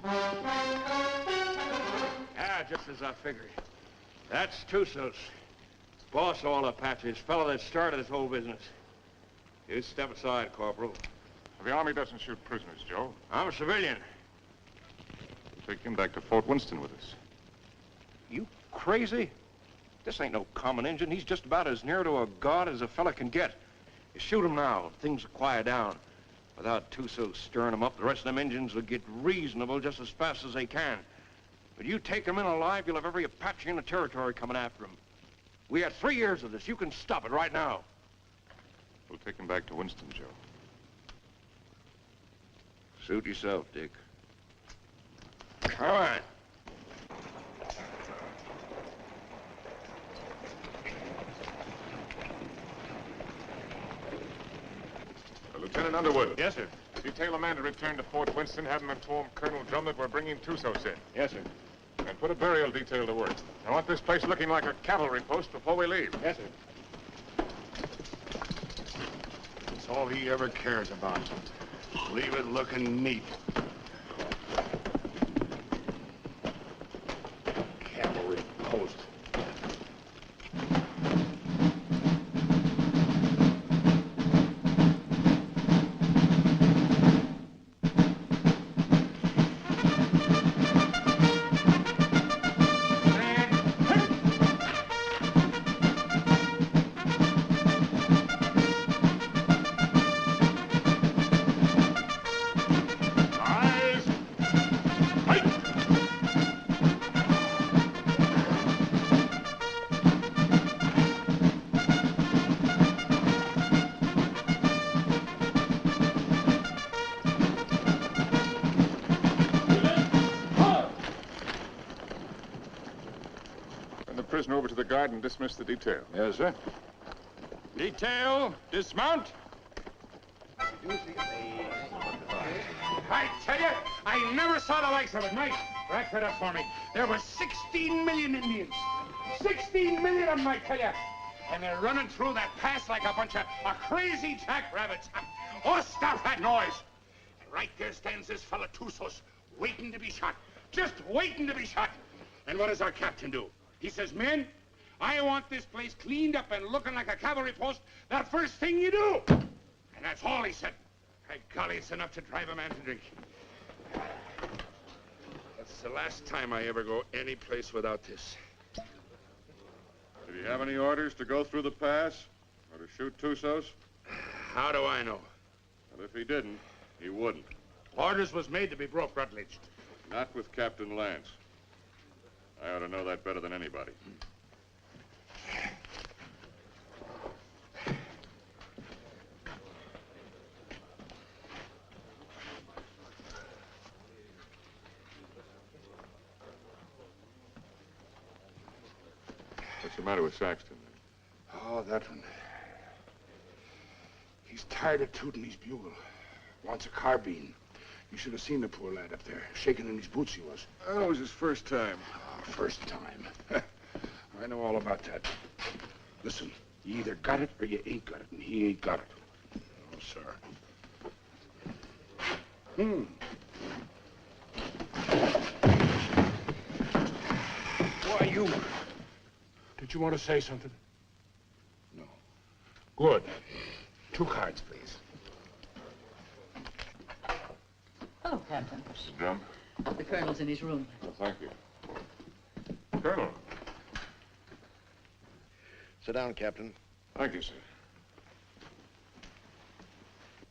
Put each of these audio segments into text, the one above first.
Ah, just as I figured. That's Tussos. Boss of all Apaches, fellow that started this whole business. You step aside, Corporal. The Army doesn't shoot prisoners, Joe. I'm a civilian. We'll take him back to Fort Winston with us. You crazy? This ain't no common Injun. He's just about as near to a god as a fella can get. You shoot him now, things will quiet down. Without Tussos stirring him up, the rest of them Injuns will get reasonable just as fast as they can. But you take him in alive, you'll have every Apache in the territory coming after him. We had 3 years of this. You can stop it right now. We'll take him back to Winston, Joe. Suit yourself, Dick. Come on. Lieutenant Underwood. Yes, sir. Detail a man to return to Fort Winston, have him inform Colonel Drum that we're bringing Tussos in. Yes, sir. And put a burial detail to work. I want this place looking like a cavalry post before we leave. Yes, sir. That's all he ever cares about. Leave it looking neat. Cavalry post. Over to the guard and dismiss the detail. Yes, sir. Detail, dismount. I tell you, I never saw the likes of it. Mike, rack that up for me. There were 16 million Indians. 16 million of them, I tell you. And they're running through that pass like a bunch of crazy jackrabbits. Oh, stop that noise. And right there stands this fella Tussos, waiting to be shot. Just waiting to be shot. And what does our captain do? He says, men, I want this place cleaned up and looking like a cavalry post the first thing you do. And that's all he said. By golly, it's enough to drive a man to drink. That's the last time I ever go any place without this. Did he have any orders to go through the pass or to shoot Tussos? How do I know? Well, if he didn't, he wouldn't. Orders was made to be broke, Rutledge. Not with Captain Lance. I ought to know that better than anybody. What's the matter with Saxton? Oh, that one. He's tired of tooting his bugle. Wants a carbine. You should have seen the poor lad up there. Shaking in his boots he was. Oh, it was his first time. Oh, first time. I know all about that. Listen, you either got it or you ain't got it, and he ain't got it. No, sir. Why, you... Did you want to say something? No. Good. 2 cards, please. Oh, Captain. Mr. Drum? The colonel's in his room. Well, thank you. Colonel. Sit down, Captain. Thank you, sir.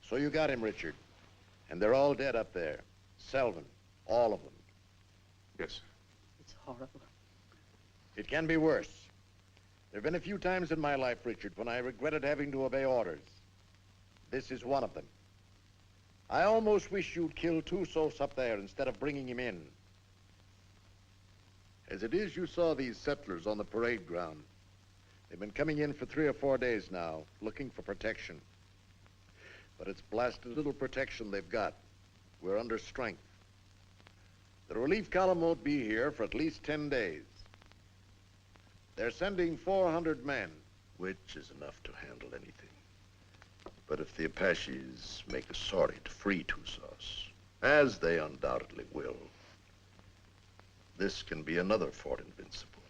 So you got him, Richard. And they're all dead up there. Selvin, all of them. Yes, sir. It's horrible. It can be worse. There have been a few times in my life, Richard, when I regretted having to obey orders. This is one of them. I almost wish you'd killed Tussos up there instead of bringing him in. As it is, you saw these settlers on the parade ground. They've been coming in for 3 or 4 days now, looking for protection. But it's blasted little protection they've got. We're under strength. The relief column won't be here for at least 10 days. They're sending 400 men. Which is enough to handle anything. But if the Apaches make a sortie to free Tussos, as they undoubtedly will, this can be another Fort Invincible.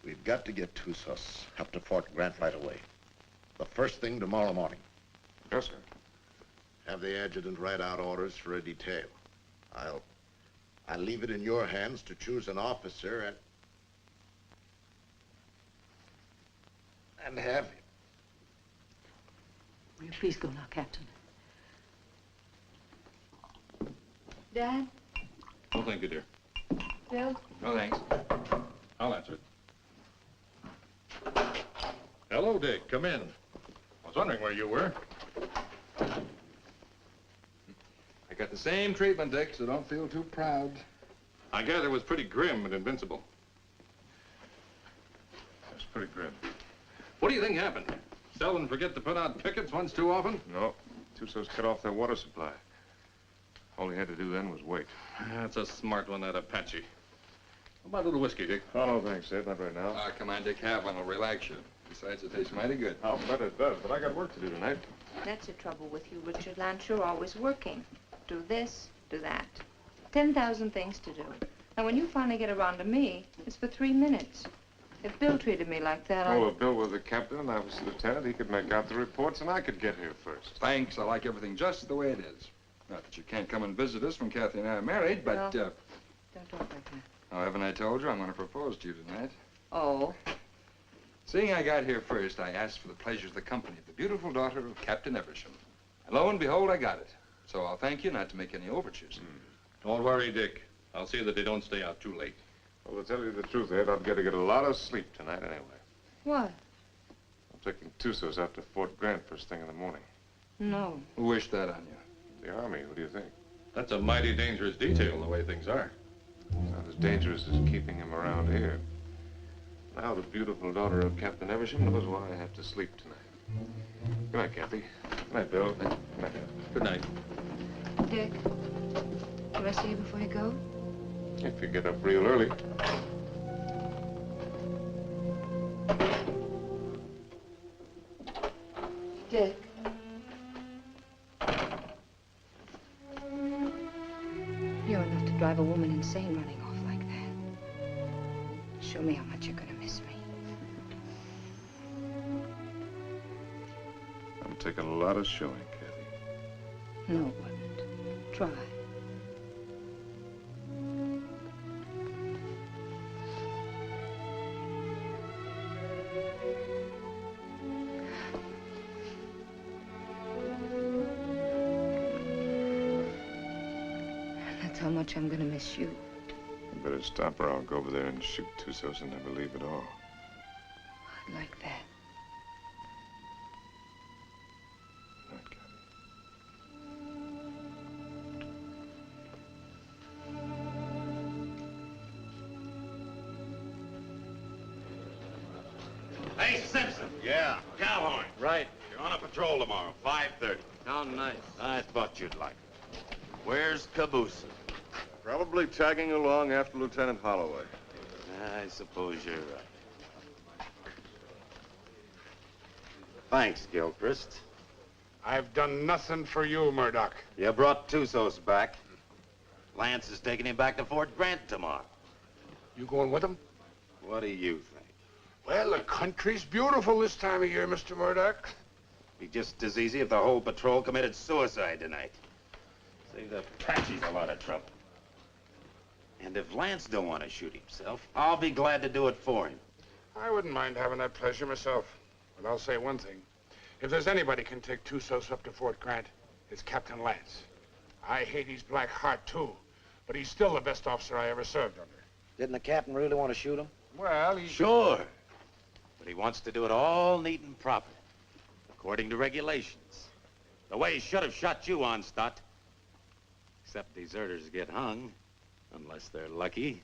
We've got to get Tussos up to Fort Grant right away. The first thing tomorrow morning. Yes, sir. Have the adjutant write out orders for a detail. I'll leave it in your hands to choose an officer and have him. Will you please go now, Captain? Dad? No, thank you, dear. Bill? No, thanks. I'll answer it. Hello, Dick. Come in. I was wondering where you were. I got the same treatment, Dick, so don't feel too proud. I gather it was pretty grim and invincible. It was pretty grim. What do you think happened? Selden forget to put out pickets once too often? No. Tussos cut off their water supply. All he had to do then was wait. That's a smart one, that Apache. How about a little whiskey, Dick? Oh, no, thanks, Ed. Not right now. Come on, Dick, have one. It'll relax you. Besides, it tastes mighty good. I'll bet it does, but I got work to do tonight. That's the trouble with you, Richard Lance. You're always working. Do this, do that. 10,000 things to do. And when you finally get around to me, it's for 3 minutes. If Bill treated me like that, Oh, if Bill were the captain and I was the lieutenant, he could make out the reports and I could get here first. Thanks. I like everything just the way it is. Not that you can't come and visit us when Kathy and I are married, but, Don't talk like that. oh, haven't I told you I'm going to propose to you tonight? Oh. Seeing I got here first, I asked for the pleasure of the company of the beautiful daughter of Captain Eversham. And lo and behold, I got it. So I'll thank you not to make any overtures. Don't worry, Dick. I'll see that they don't stay out too late. Well, to tell you the truth, Ed, I've got to get a lot of sleep tonight anyway. What? I'm taking Tussos out to Fort Grant first thing in the morning. No. Who wished that on you? The Army, what do you think? That's a mighty dangerous detail, the way things are. It's not as dangerous as keeping him around here. Now the beautiful daughter of Captain Eversham knows why I have to sleep tonight. Good night, Kathy. Good night, Bill. Good night, Ed. Good night. Dick, can I see you before you go? If you get up real early. Dick. You're enough to drive a woman insane running off like that. Show me how much you're gonna miss me. I'm taking a lot of showing, Kathy. No, it wouldn't. Try. That's how much I'm gonna miss you. You better stop or I'll go over there and shoot Tussos and never leave at all. I'd like that. Good night, Kathy. Hey, Simpson. Yeah, Cowboy. right. You're on a patrol tomorrow, 5:30. How nice. I thought you'd like it. Where's Caboose? Probably tagging along after Lieutenant Holloway. I suppose you're right. Thanks, Gilchrist. I've done nothing for you, Murdoch. You brought Tussos back. Lance is taking him back to Fort Grant tomorrow. You going with him? What do you think? Well, the country's beautiful this time of year, Mr. Murdoch. Be just as easy if the whole patrol committed suicide tonight. Save the Apaches a lot of trouble. And if Lance don't want to shoot himself, I'll be glad to do it for him. I wouldn't mind having that pleasure myself. But I'll say one thing. If there's anybody can take Tussos up to Fort Grant, it's Captain Lance. I hate his black heart, too. But he's still the best officer I ever served under. Didn't the captain really want to shoot him? Well, he... Sure. But he wants to do it all neat and proper, according to regulations. The way he should have shot you on, Stott. Except deserters get hung, unless they're lucky.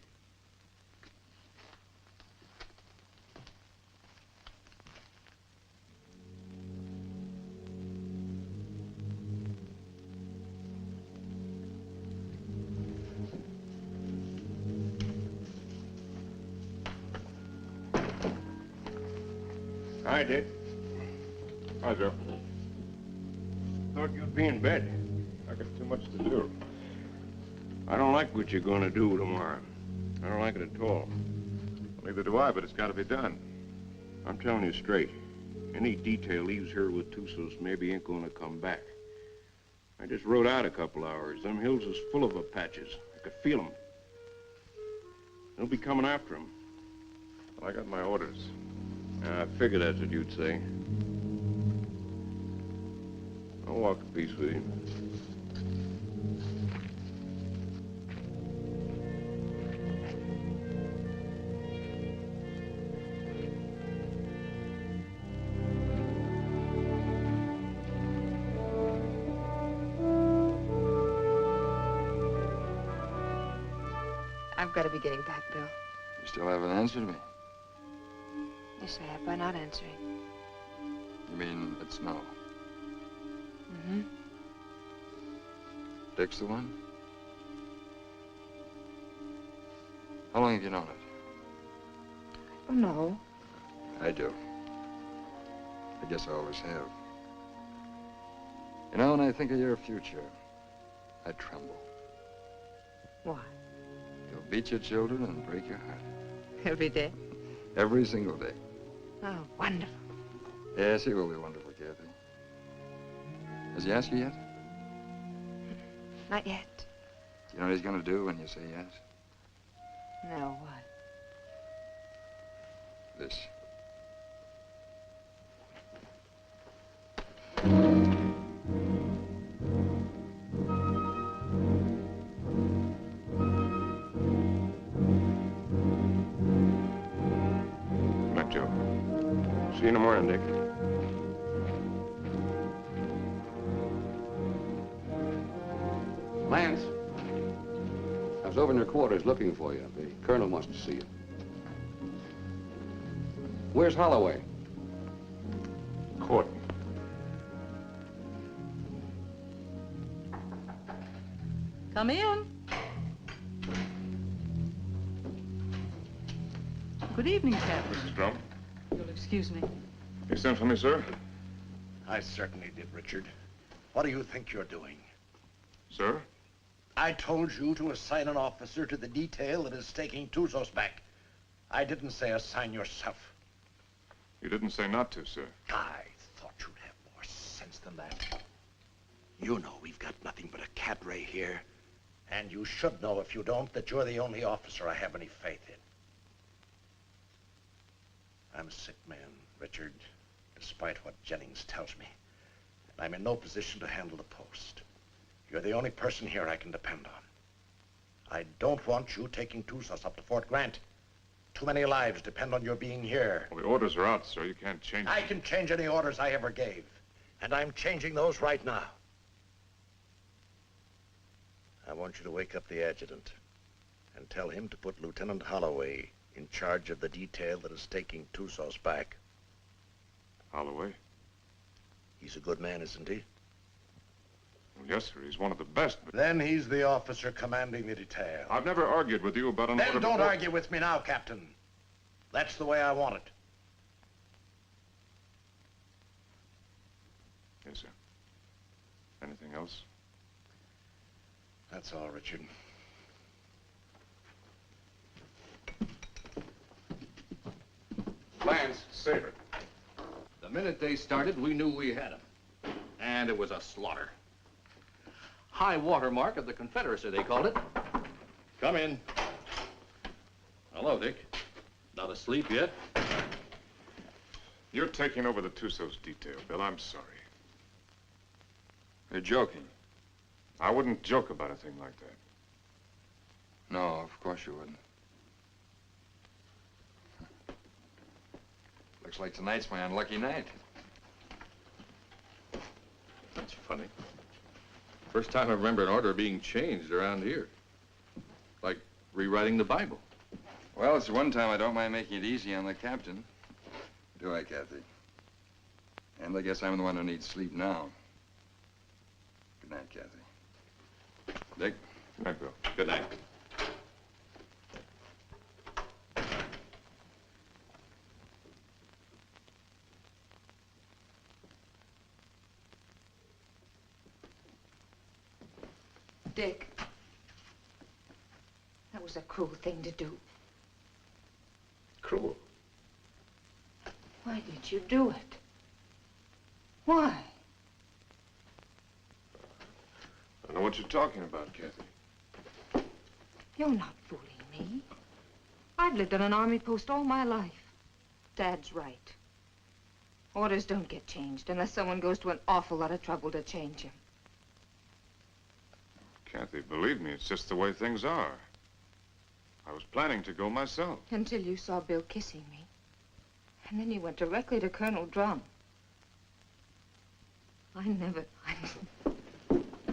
Hi, Dick. Hi, Joe. Thought you'd be in bed. I got too much to do. I don't like what you're going to do tomorrow. I don't like it at all. Neither do I, but it's got to be done. I'm telling you straight. Any detail leaves here with Tussos maybe ain't going to come back. I just rode out a couple hours. Them hills is full of Apaches. I could feel them. They'll be coming after him. Well, I got my orders. I figured that's what you'd say. I'll walk a piece with you. I've got to be getting back, Bill. You still haven't answered me. Yes, I have by not answering. You mean it's no? Mm-hmm. Dick's the one? How long have you known it? Oh, no. I do. I guess I always have. You know, when I think of your future, I tremble. Why? You'll beat your children and break your heart. Every day? Every single day. Oh, wonderful. Yes, he will be wonderful, Kathy. Has he asked you yet? Not yet. Do you know what he's going to do when you say yes? No, what? This. Night, Joe. See you in the morning, Dick. Lance, I was over in your quarters looking for you. The colonel wants to see you. Where's Holloway? Court. Come in. Good evening, Captain. Mrs. Drum. You'll excuse me. You sent for me, sir? I certainly did, Richard. What do you think you're doing? Sir? I told you to assign an officer to the detail that is taking Tussos back. I didn't say assign yourself. You didn't say not to, sir. I thought you'd have more sense than that. You know we've got nothing but a cadre here. And you should know, if you don't, that you're the only officer I have any faith in. I'm a sick man, Richard, despite what Jennings tells me. And I'm in no position to handle the post. You're the only person here I can depend on. I don't want you taking Tussos up to Fort Grant. Too many lives depend on your being here. Well, the orders are out, sir. You can't change I can change any orders I ever gave. And I'm changing those right now. I want you to wake up the adjutant and tell him to put Lieutenant Holloway in charge of the detail that is taking Tussos back. Holloway? He's a good man, isn't he? Well, yes, sir. He's one of the best, but... Then he's the officer commanding the detail. I've never argued with you about an order Then don't before. argue with me now, Captain. That's the way I want it. Yes, sir. Anything else? That's all, Richard. Lance, Saber. The minute they started, we knew we had them. And it was a slaughter. High water mark of the Confederacy, they called it. Come in. Hello, Dick. Not asleep yet? You're taking over the Tussos detail, Bill. I'm sorry. You're joking. I wouldn't joke about a thing like that. No, of course you wouldn't. Looks like tonight's my unlucky night. That's funny. First time I remember an order being changed around here. Like rewriting the Bible. Well, it's the one time I don't mind making it easy on the captain. Do I, Kathy? And I guess I'm the one who needs sleep now. Good night, Kathy. Dick? Good night, Bill. Good night. Dick, that was a cruel thing to do. Cruel. Why did you do it? Why? I don't know what you're talking about, Kathy. You're not fooling me. I've lived on an army post all my life. Dad's right. Orders don't get changed unless someone goes to an awful lot of trouble to change them. Kathy, believe me, it's just the way things are. I was planning to go myself. Until you saw Bill kissing me. And then you went directly to Colonel Drum.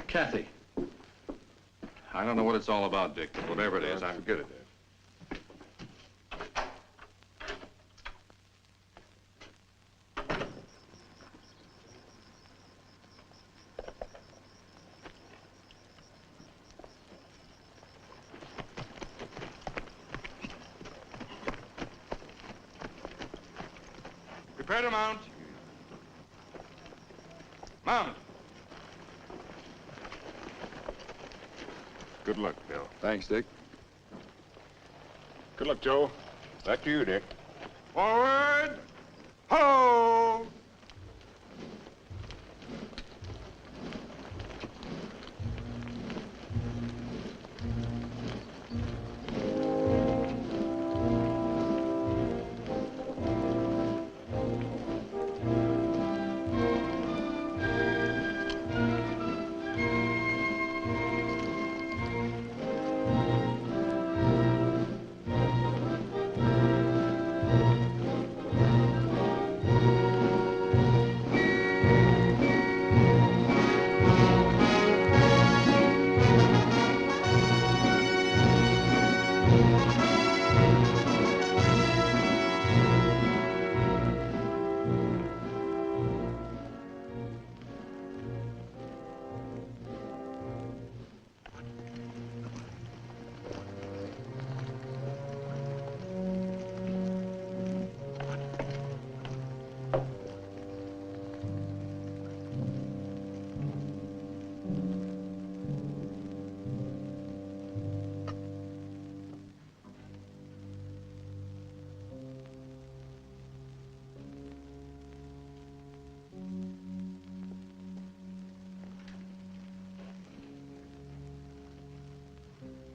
Kathy. I don't know what it's all about, Dick, but whatever it is, Forget it, Dad. Prepare to mount. Mount. Good luck, Bill. Thanks, Dick. Good luck, Joe. Back to you, Dick. Forward. Ho!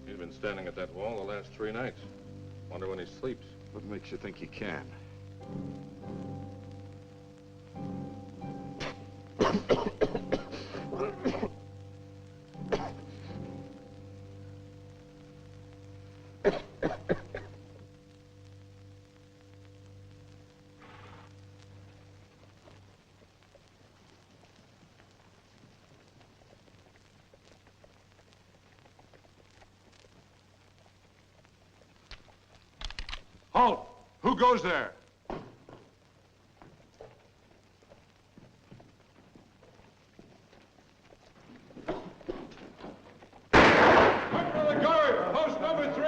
He's been standing at that wall the last 3 nights. Wonder when he sleeps. What makes you think he can? Halt! Who goes there? Number of the guard, post number 3.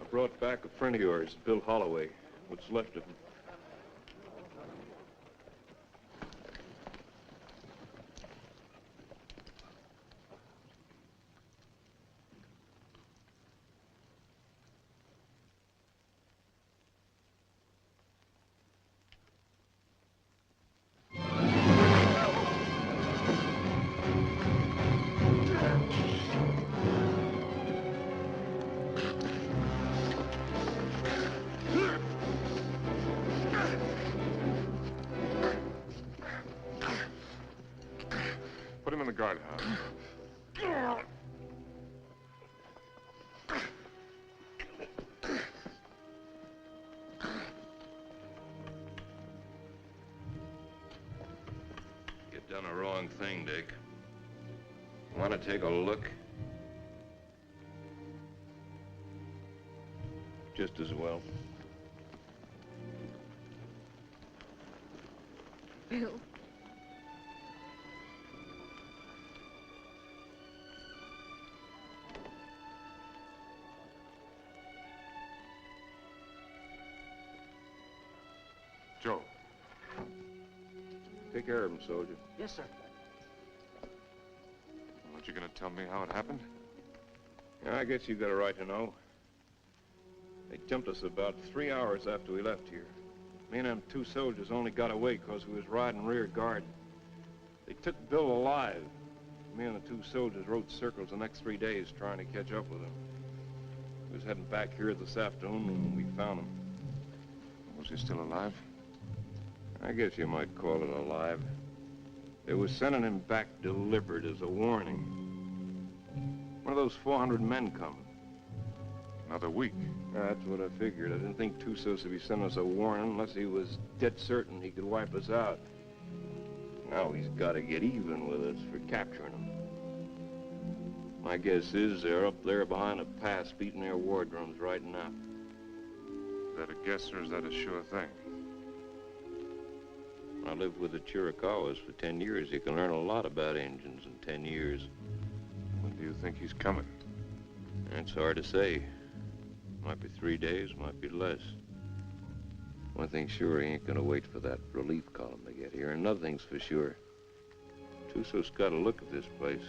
I brought back a friend of yours, Bill Holloway. What's left of him. Put him in the guardhouse. You've done a wrong thing, Dick. Want to take a look? Just as well. Bill. Joe. Take care of him, soldier. Yes, sir. Aren't you going to tell me how it happened? Yeah, I guess you got a right to know. They jumped us about 3 hours after we left here. Me and them 2 soldiers only got away because we was riding rear guard. They took Bill alive. Me and the 2 soldiers rode circles the next 3 days trying to catch up with him. We was heading back here this afternoon when we found him. Was he still alive? I guess you might call it alive. They was sending him back delivered as a warning. One of those 400 men coming. Another week. That's what I figured. I didn't think Tussos would be sending us a warning unless he was dead certain he could wipe us out. Now he's got to get even with us for capturing him. My guess is they're up there behind a pass beating their war drums right now. Is that a guess or is that a sure thing? I lived with the Chiricahuas for 10 years. You can learn a lot about Indians in 10 years. When do you think he's coming? It's hard to say. Might be 3 days, might be less. One thing's sure, he ain't gonna wait for that relief column to get here. Another thing's for sure. Tusso's got a look at this place.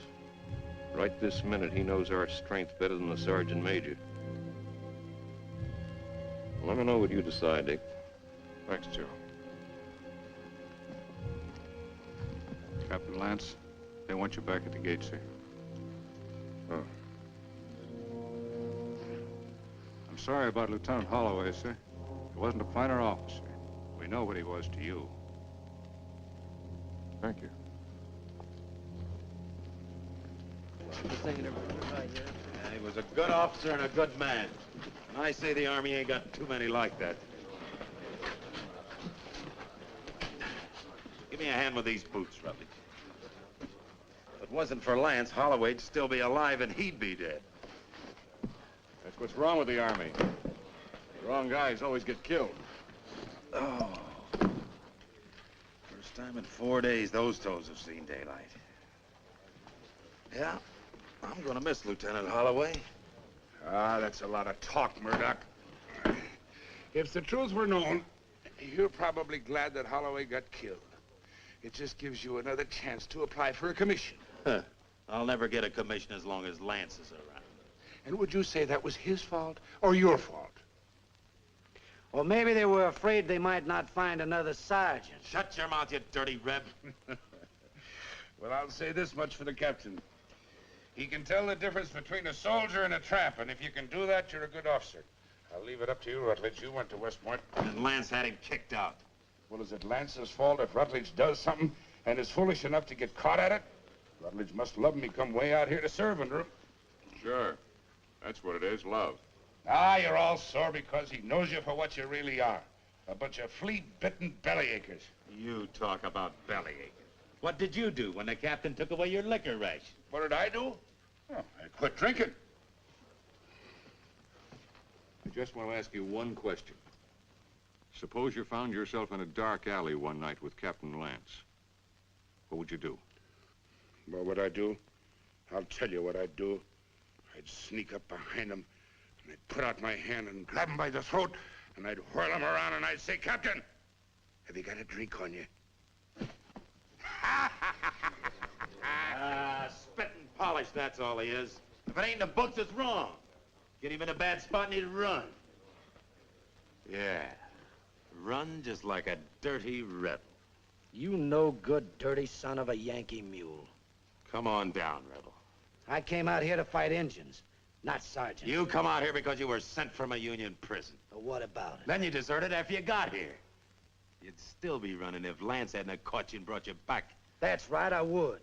Right this minute, he knows our strength better than the sergeant major. Let me know what you decide, Dick. Thanks, Joe. Captain Lance, they want you back at the gate, sir. Oh. I'm sorry about Lieutenant Holloway, sir. He wasn't a finer officer. We know what he was to you. Thank you. Yeah, he was a good officer and a good man. And I say the Army ain't got too many like that. Give me a hand with these boots, Rutledge. If it wasn't for Lance, Holloway'd still be alive and he'd be dead. That's what's wrong with the Army. The wrong guys always get killed. Oh. First time in 4 days those toes have seen daylight. Yeah, I'm gonna miss Lieutenant Holloway. Ah, that's a lot of talk, Murdoch. If the truth were known, you're probably glad that Holloway got killed. It just gives you another chance to apply for a commission. Huh. I'll never get a commission as long as Lance is around. And would you say that was his fault or your fault? Or maybe they were afraid they might not find another sergeant. Shut your mouth, you dirty Reb. Well, I'll say this much for the captain. He can tell the difference between a soldier and a tramp, and if you can do that, you're a good officer. I'll leave it up to you, Rutledge. You went to West Point. And Lance had him kicked out. Well, is it Lance's fault if Rutledge does something and is foolish enough to get caught at it? Rutledge must love me come way out here to serve under him. Sure. That's what it is, love. Ah, you're all sore because he knows you for what you really are. A bunch of flea-bitten bellyachers. You talk about bellyaching. What did you do when the captain took away your liquor ration? What did I do? Oh, I quit drinking. I just want to ask you one question. Suppose you found yourself in a dark alley one night with Captain Lance. What would you do? What would I do? I'll tell you what I'd do. I'd sneak up behind him, and I'd put out my hand and grab him by the throat, and I'd whirl him around, and I'd say, Captain, have you got a drink on you? Spit and polish, that's all he is. If it ain't in the books, it's wrong. Get him in a bad spot and he'd run. Yeah, run just like a dirty rebel. You no good, dirty son of a Yankee mule. Come on down, rebel. I came out here to fight Injuns, not sergeants. You come out here because you were sent from a Union prison. But what about it? Then you deserted after you got here. You'd still be running if Lance hadn't caught you and brought you back. That's right, I would.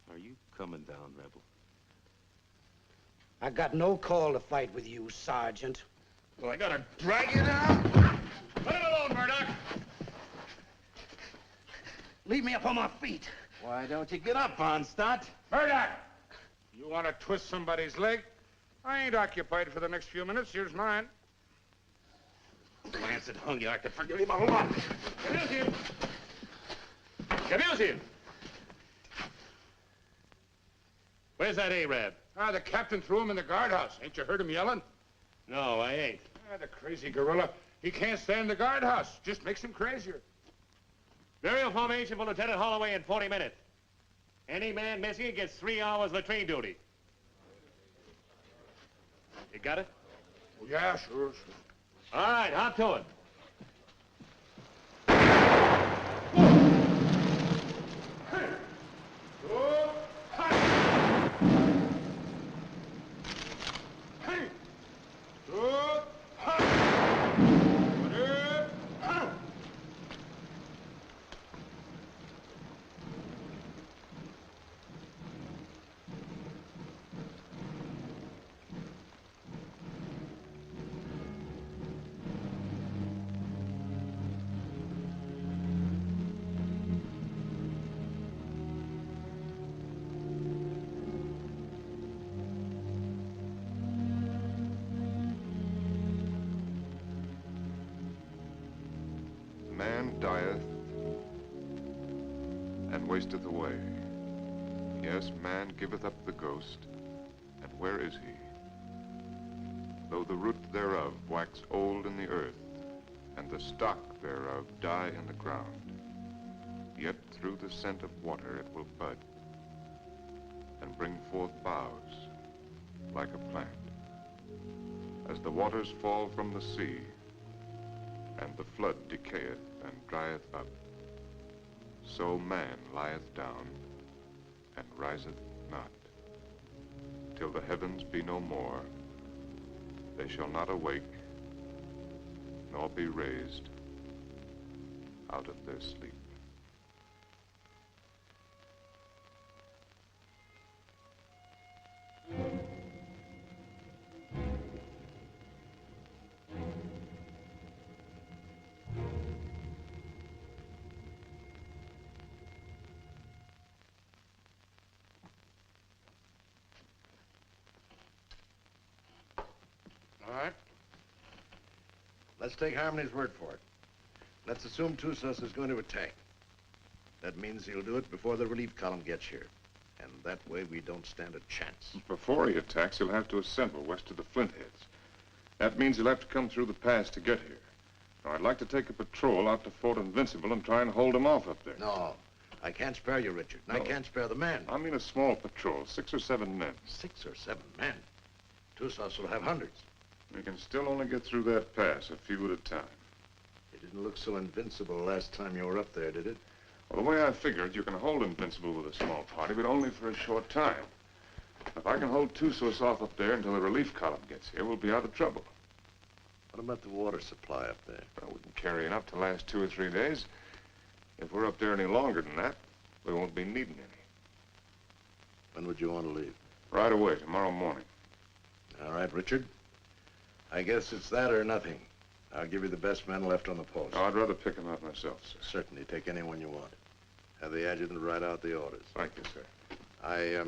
Are you coming down, rebel? I got no call to fight with you, Sergeant. Well, I gotta drag you down. Let him alone, Murdoch! Leave me up on my feet. Why don't you get up, Onstott? Murdoch! You want to twist somebody's leg? I ain't occupied for the next few minutes. Here's mine. Lance had hung you. I could forgive him a lot. Abuse him! Abuse him! Where's that Arab? Ah, the captain threw him in the guardhouse. Ain't you heard him yelling? No, I ain't. Ah, the crazy gorilla. He can't stand the guardhouse. Just makes him crazier. Burial formation for Lieutenant Holloway in 40 minutes. Any man missing gets 3 hours latrine duty. You got it? Yeah, sure. All right, hop to it. Man dieth and wasteth away. Yes, man giveth up the ghost, and where is he? Though the root thereof wax old in the earth, and the stock thereof die in the ground, yet through the scent of water it will bud, and bring forth boughs like a plant. As the waters fall from the sea, and the flood decayeth and drieth up, so man lieth down and riseth not. Till the heavens be no more, they shall not awake, nor be raised out of their sleep. All right. Let's take Harmony's word for it. Let's assume Tussos is going to attack. That means he'll do it before the relief column gets here. And that way we don't stand a chance. Before he attacks, he'll have to assemble west of the Flintheads. That means he'll have to come through the pass to get here. Now, I'd like to take a patrol out to Fort Invincible and try and hold him off up there. No, I can't spare you, Richard. And No. I can't spare the men. I mean a small patrol, 6 or 7 men. 6 or 7 men? Tussos will have hundreds. We can still only get through that pass, a few at a time. It didn't look so invincible last time you were up there, did it? Well, the way I figured, you can hold Invincible with a small party, but only for a short time. If I can hold Tussos off up there until the relief column gets here, we'll be out of trouble. What about the water supply up there? Well, we can carry enough to last 2 or 3 days. If we're up there any longer than that, we won't be needing any. When would you want to leave? Right away, tomorrow morning. All right, Richard. I guess it's that or nothing. I'll give you the best men left on the post. Oh, I'd rather pick them out myself, sir. Certainly, take anyone you want. Have the adjutant write out the orders. Thank you, sir. I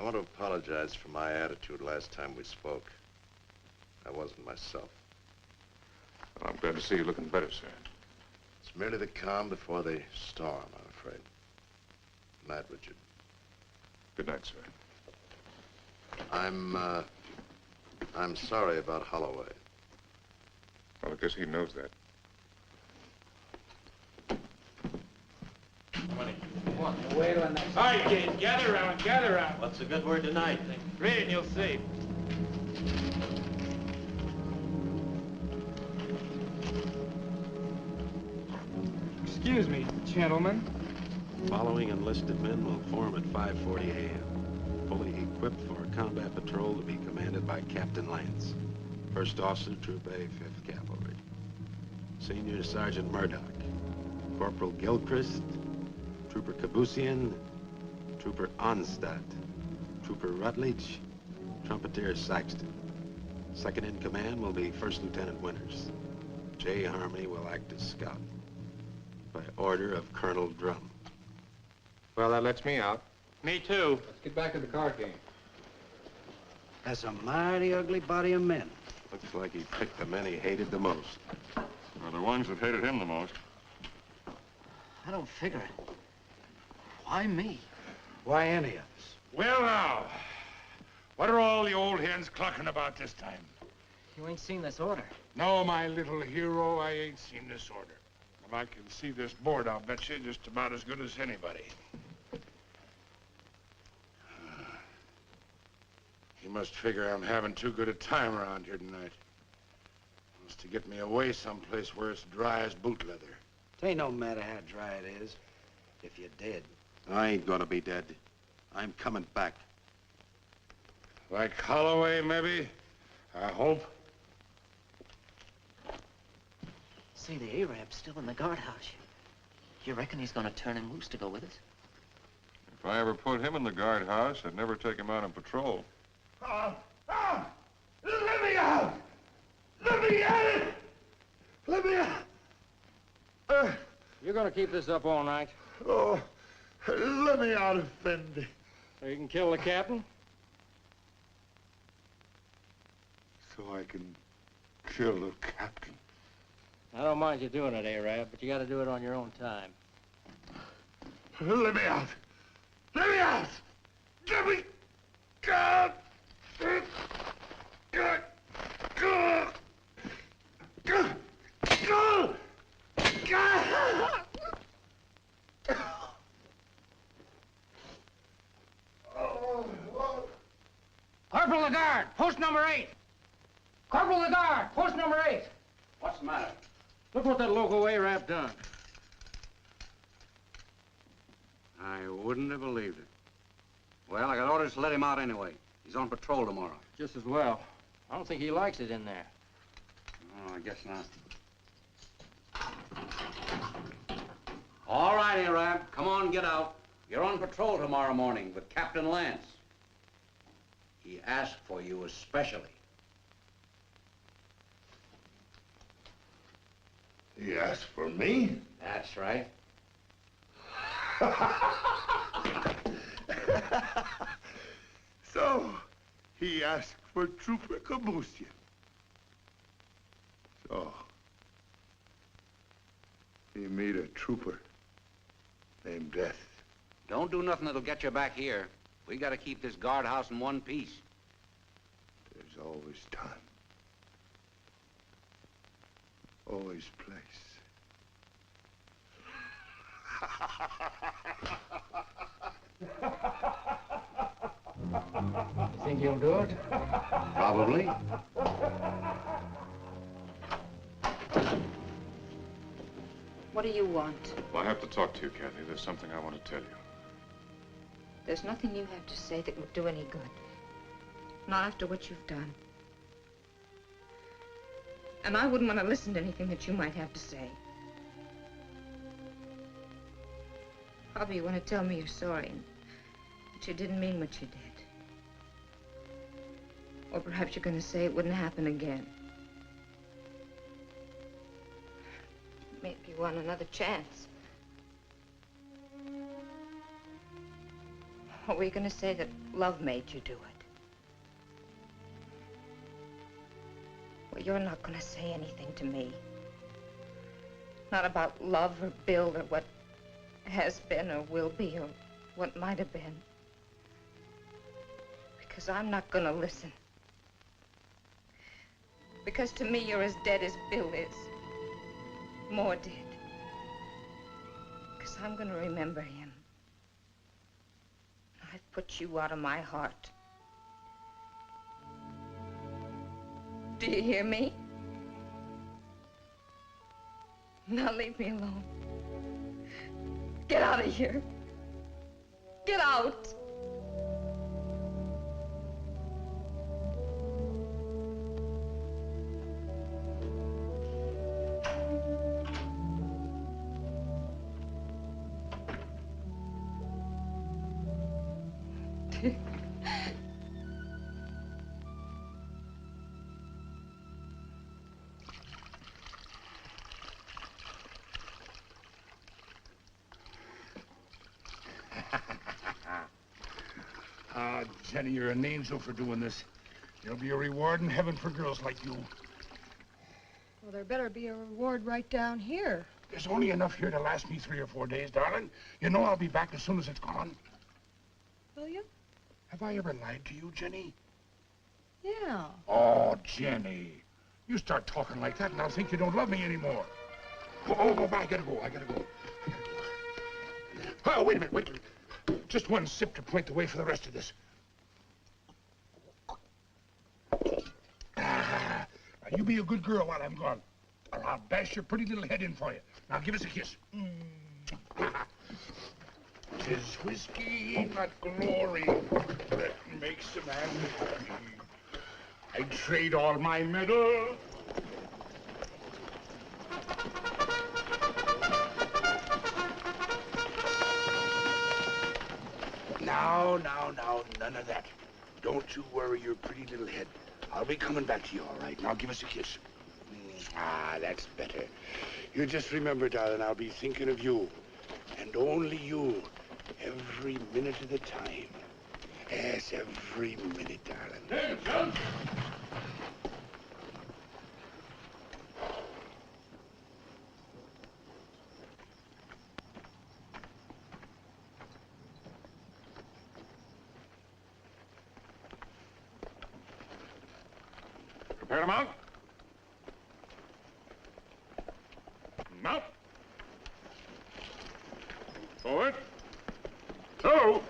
want to apologize for my attitude last time we spoke. I wasn't myself. Well, I'm glad to see you looking better, sir. It's merely the calm before the storm, I'm afraid. Good night, Richard. Good night, sir. I'm sorry about Holloway. Well, I guess he knows that. All right, kids, gather around, gather around. What's the good word tonight? Read and you'll see. Excuse me, gentlemen. Following enlisted men will form at 5:40 a.m., fully equipped for a combat patrol to be commanded by Captain Lance, First Officer, Troop A, 5th Cavalry. Senior Sergeant Murdoch, Corporal Gilchrist, Trooper Kabusian, Trooper Onstadt, Trooper Rutledge, Trumpeter Saxton. Second in command will be First Lieutenant Winters. J. Harmony will act as scout, by order of Colonel Drum. Well, that lets me out. Me too. Let's get back to the card game. That's a mighty ugly body of men. Looks like he picked the men he hated the most. Well, the ones that hated him the most. I don't figure it. Why me? Why any of us? Well, now, what are all the old hens clucking about this time? You ain't seen this order. No, my little hero, I ain't seen this order. And I can see this board, I'll bet you, just about as good as anybody. He must figure I'm having too good a time around here tonight. Wants to get me away someplace where it's dry as boot leather. It ain't no matter how dry it is, if you're dead. I ain't gonna be dead. I'm coming back. Like Holloway, maybe? I hope. Say, the Arab's still in the guardhouse. You reckon he's gonna turn him loose to go with us? If I ever put him in the guardhouse, I'd never take him out on patrol. Let me out! Let me out! Let me out! You're gonna keep this up all night? Oh, let me out, Effendi. So you can kill the captain? So I can kill the captain. I don't mind you doing it, Arab, but you gotta do it on your own time. Let me out! Let me out! Let me out! Corporal Lagarde, post number 8. Corporal Lagarde, post number 8. What's the matter? Look what that local Arab done. I wouldn't have believed it. Well, I got orders to let him out anyway. He's on patrol tomorrow. Just as well. I don't think he likes it in there. Oh, I guess not. All right, Arab. Come on, get out. You're on patrol tomorrow morning with Captain Lance. He asked for you especially. He asked for me? That's right. So, he asked for Trooper Kabusian. So, he meet a trooper named Death. Don't do nothing that'll get you back here. We gotta keep this guardhouse in one piece. There's always time. Always place. You think he'll do it? Probably. What do you want? Well, I have to talk to you, Kathy. There's something I want to tell you. There's nothing you have to say that would do any good. Not after what you've done. And I wouldn't want to listen to anything that you might have to say. Probably you want to tell me you're sorry and that you didn't mean what you did. Or perhaps you're going to say it wouldn't happen again. Maybe you want another chance. Or were you going to say that love made you do it? Well, you're not going to say anything to me. Not about love or Bill or what has been or will be or what might have been. Because I'm not going to listen. Because to me, you're as dead as Bill is. More dead. Because I'm going to remember him. I've put you out of my heart. Do you hear me? Now leave me alone. Get out of here. Get out. Ah, Jenny, you're an angel for doing this. There'll be a reward in heaven for girls like you. Well, there better be a reward right down here. There's only enough here to last me 3 or 4 days, darling. You know I'll be back as soon as it's gone. Will you? Have I ever lied to you, Jenny? Yeah. Oh, Jenny. You start talking like that, and I'll think you don't love me anymore. I gotta go. Oh, wait a minute. Just one sip to point the way for the rest of this. Now, you be a good girl while I'm gone, or I'll bash your pretty little head in for you. Now, give us a kiss. 'Tis whiskey, not glory, that makes a man happy. I'd trade all my medals. Now, none of that. Don't you worry your pretty little head. I'll be coming back to you, all right? Now give us a kiss. That's better. You just remember, darling, I'll be thinking of you. And only you. Every minute of the time. Yes, every minute, darling. Hey, John. Prepare to mount. Mount. Forward. So.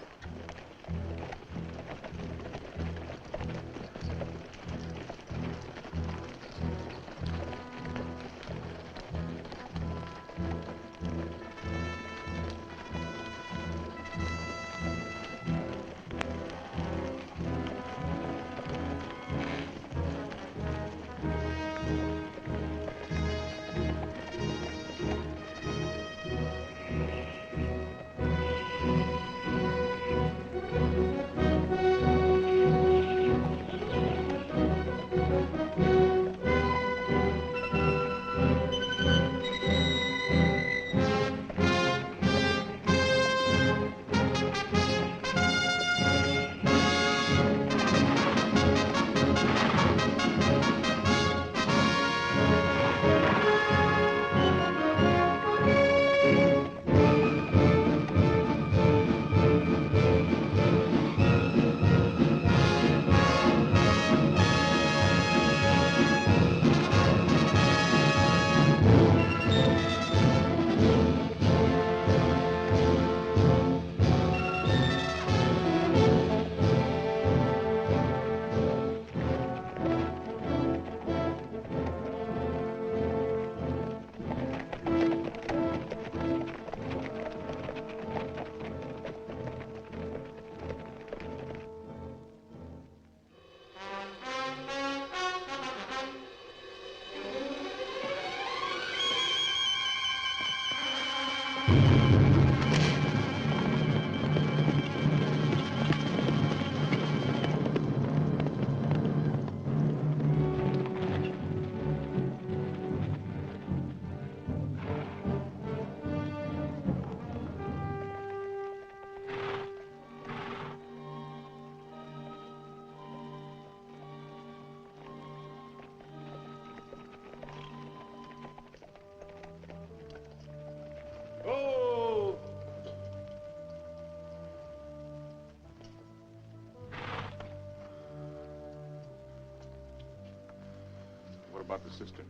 What about the cistern?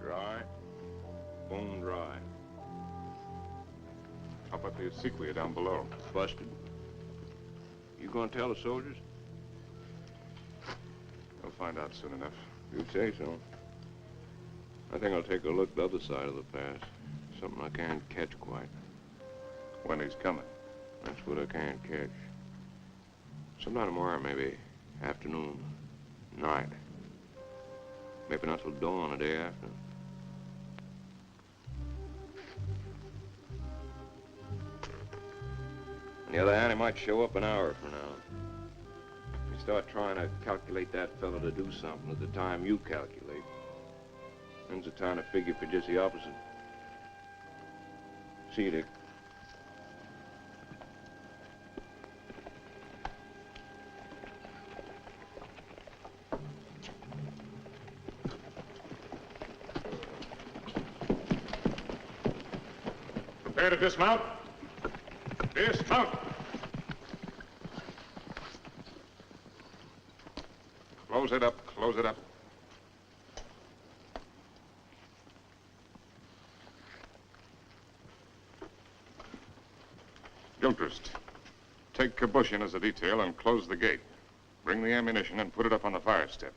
Dry? Bone dry. How about the sequoia down below? Busted. You gonna tell the soldiers? They'll find out soon enough. You say so. I think I'll take a look the other side of the pass. Something I can't catch quite. When he's coming? That's what I can't catch. Sometime tomorrow, maybe. Afternoon. Night. Maybe not till dawn the day after. On the other hand, he might show up an hour from now. You start trying to calculate that fellow to do something at the time you calculate. Then's the time to figure for just the opposite. See you, Dick. Prepare to dismount. Dismount. Close it up. Close it up. Gilchrist. Take Kabushin as a detail and close the gate. Bring the ammunition and put it up on the fire step.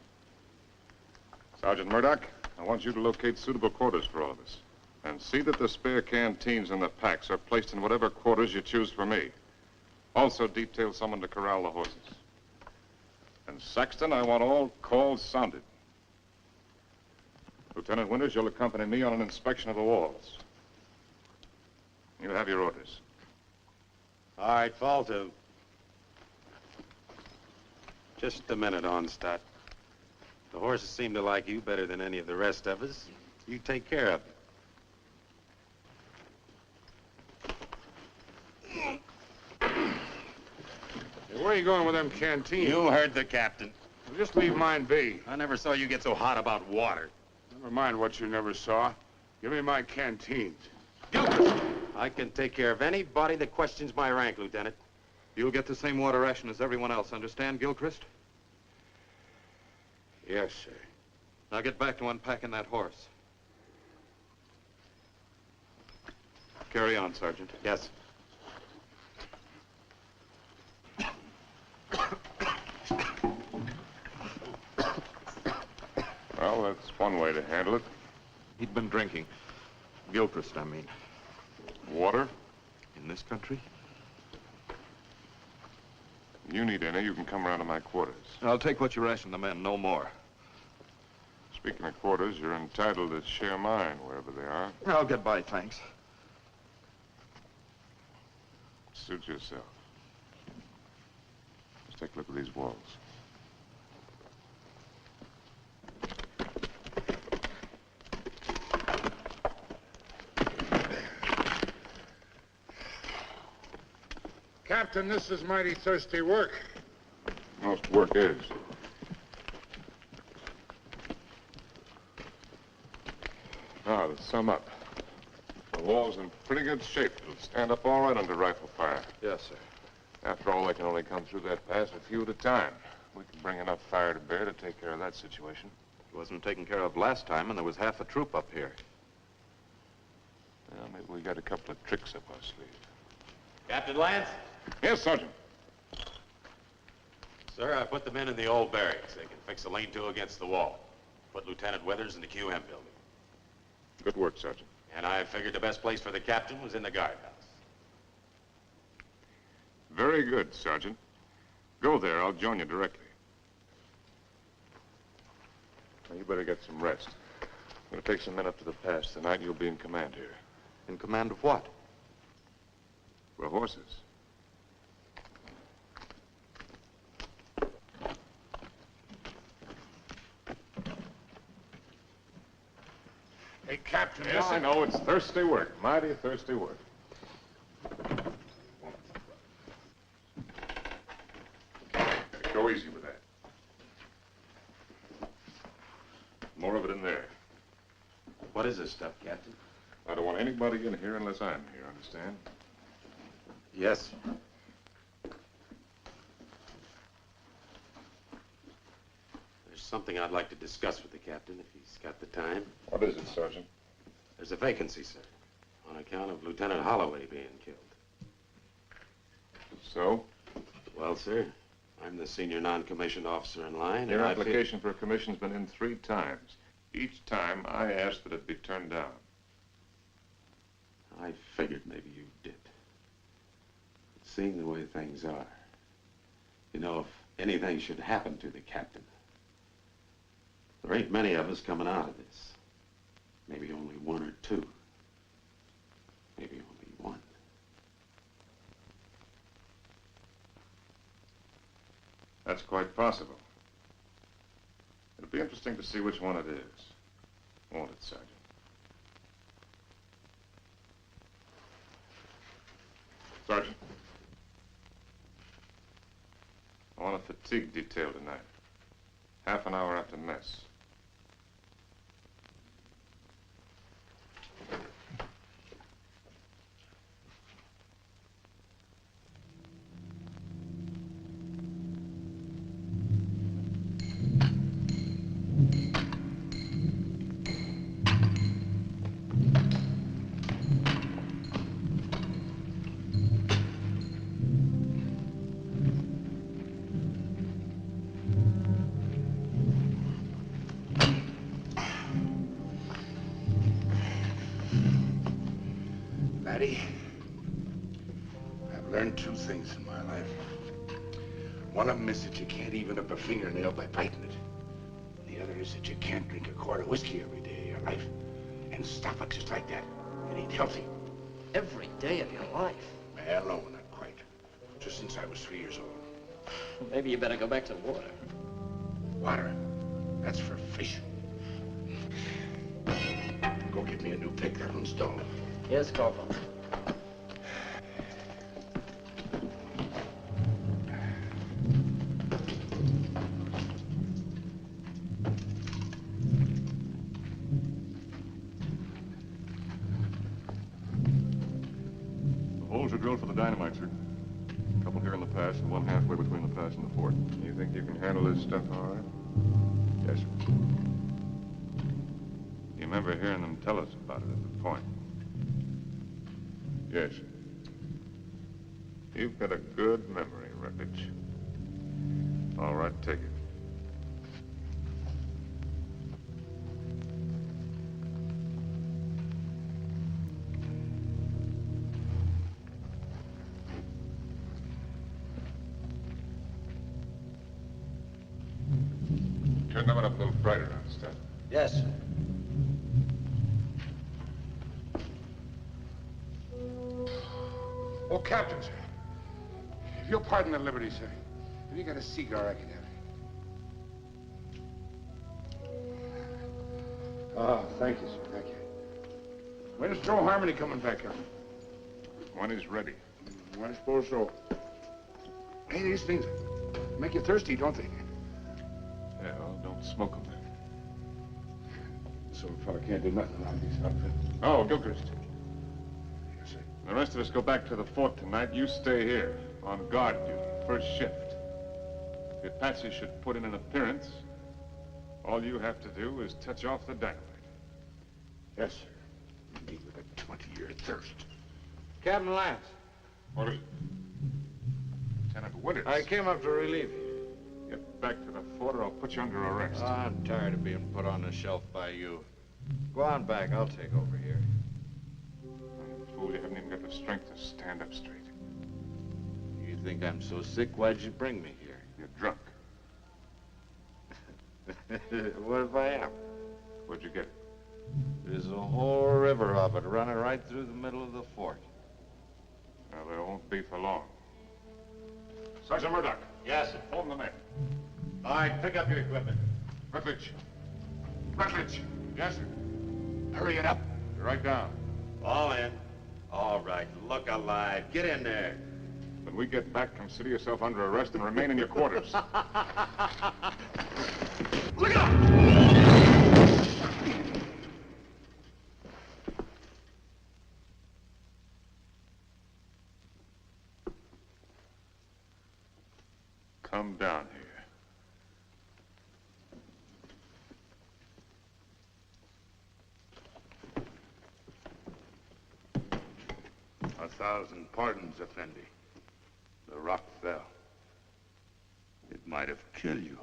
Sergeant Murdoch, I want you to locate suitable quarters for all of us. And see that the spare canteens and the packs are placed in whatever quarters you choose for me. Also detail someone to corral the horses. And Saxton, I want all calls sounded. Lieutenant Winters, you'll accompany me on an inspection of the walls. You have your orders. All right, fall to. Just a minute, Onstadt. The horses seem to like you better than any of the rest of us. You take care of them. Hey, where are you going with them canteens? You heard the captain. Well, just leave mine be. I never saw you get so hot about water. Never mind what you never saw. Give me my canteens. I can take care of anybody that questions my rank, Lieutenant. You'll get the same water ration as everyone else, understand, Gilchrist? Yes, sir. Now get back to unpacking that horse. Carry on, Sergeant. Yes. Well, that's one way to handle it. He'd been drinking. Gilchrist, I mean. Water? In this country? You need any, you can come around to my quarters. I'll take what you ration the men, no more. Speaking of quarters, you're entitled to share mine, wherever they are. I'll get by, thanks. Suit yourself. Let's take a look at these walls. Captain, this is mighty thirsty work. Most work is. Now, to sum up. The wall's in pretty good shape. It'll stand up all right under rifle fire. Yes, sir. After all, they can only come through that pass a few at a time. We can bring enough fire to bear to take care of that situation. It wasn't taken care of last time, and there was half a troop up here. Well, maybe we got a couple of tricks up our sleeve. Captain Lance? Yes, Sergeant. Sir, I put the men in the old barracks. They can fix a lean-to against the wall. Put Lieutenant Withers in the QM building. Good work, Sergeant. And I figured the best place for the captain was in the guardhouse. Very good, Sergeant. Go there. I'll join you directly. Now, you better get some rest. I'm going to take some men up to the pass. Tonight, you'll be in command here. In command of what? For horses. Hey, Captain. Yes, I know. It's thirsty work. Mighty thirsty work. Go easy with that. More of it in there. What is this stuff, Captain? I don't want anybody in here unless I'm here, understand? Yes. There's something I'd like to discuss with the captain, if he's got the time. What is it, Sergeant? There's a vacancy, sir, on account of Lieutenant Holloway being killed. So? Well, sir, I'm the senior non-commissioned officer in line. Your and application for a commission's been in 3 times. Each time, I asked that it be turned down. I figured maybe you did. Seeing the way things are, you know, if anything should happen to the captain, there ain't many of us coming out of this. Maybe only 1 or 2. Maybe only 1. That's quite possible. It'll be interesting to see which one it is. Won't it, Sergeant? Sergeant. I want a fatigue detail tonight. Half an hour after mess. Eddie, I've learned two things in my life. One of them is that you can't even up a fingernail by biting it. The other is that you can't drink a quart of whiskey every day of your life and stop it just like that and eat healthy. Every day of your life? Well, no, not quite. Just since I was 3 years old. Maybe you better go back to the water. Water? That's for fish. Go get me a new pick. That one's dull. Yes, Corporal. The holes are drilled for the dynamite, sir. A couple here in the pass and one halfway between the pass and the fort. You think you can handle this stuff all right? Yes, sir. You remember hearing them tell us about it at the point? Yes. You've got a good memory, Wreckage. All right, take it. Turn that one up a little brighter, understand? Yes, sir. Oh, Captain, sir. If you'll pardon the liberty, sir. Have you got a cigar I can have? Oh, thank you, sir. Thank you. When's Joe Harmony coming back, Captain? When he's ready. I suppose so. Hey, these things make you thirsty, don't they? Yeah, well, don't smoke them. So a fella can't do nothing around these outfits. Oh, Gilchrist. Yes, sir. The rest of us go back to the fort tonight. You stay here, on guard duty, first shift. If Patsy should put in an appearance, all you have to do is touch off the dynamite. Yes, sir. Me with a 20-year thirst. Captain Lance. What is it? Lieutenant Winters. I came up to relieve you. Get back to the fort or I'll put you under arrest. I'm tired of being put on the shelf by you. Go on back. I'll take over here. Fool, you haven't even got the strength to stand up straight. You think I'm so sick? Why'd you bring me here? You're drunk. What if I am? Where'd you get it? There's a whole river of it running right through the middle of the fort. Well, there won't be for long. Sergeant Murdoch. Yes, sir. Hold the men. All right, pick up your equipment. Rutledge. Rutledge. Yes, sir. Hurry it up. You're right down. All in. All right, look alive. Get in there. When we get back, consider yourself under arrest and remain in your quarters. Look out! Come down here. A thousand pardons, Effendi. The rock fell. It might have killed you.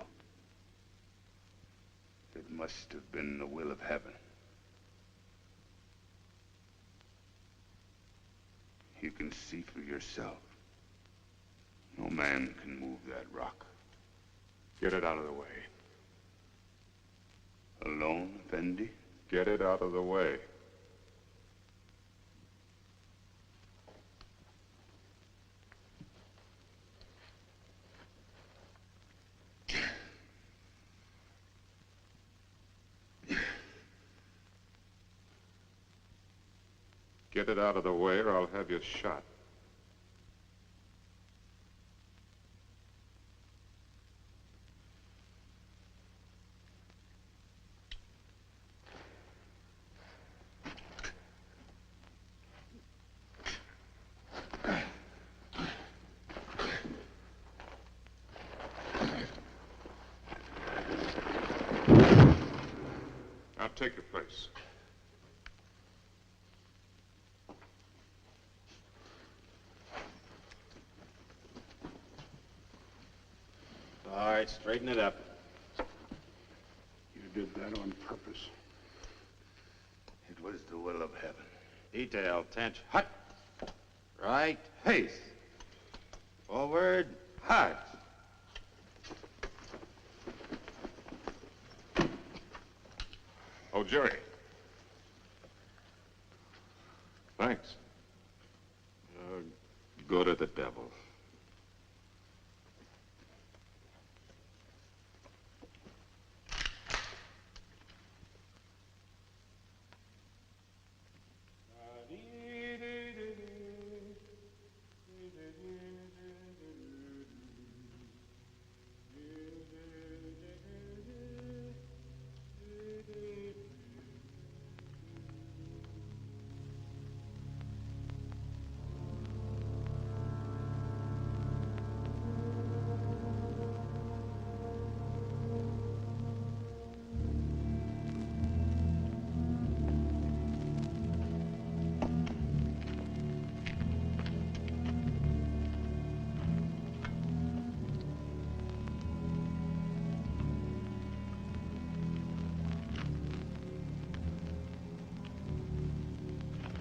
It must have been the will of heaven. You can see for yourself. No man can move that rock. Get it out of the way. Alone, Effendi? Get it out of the way. Get it out of the way or I'll have you shot. Now take your place. All right, straighten it up. You did that on purpose. It was the will of heaven. Detail, attention. Hut! Right pace. Forward, hard. Oh, Jerry. Thanks. Go to the devil.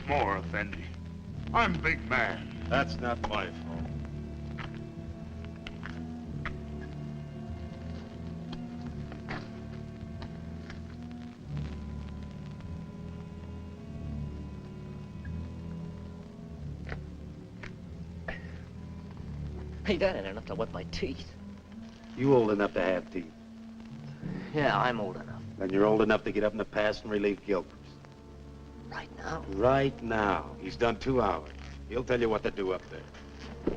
More, Effendi. I'm big man. That's not my fault. Hey, that ain't enough to wet my teeth. You old enough to have teeth. Yeah, I'm old enough. Then you're old enough to get up in the past and relieve Gilchrist. Right now? Right now. He's done 2 hours. He'll tell you what to do up there.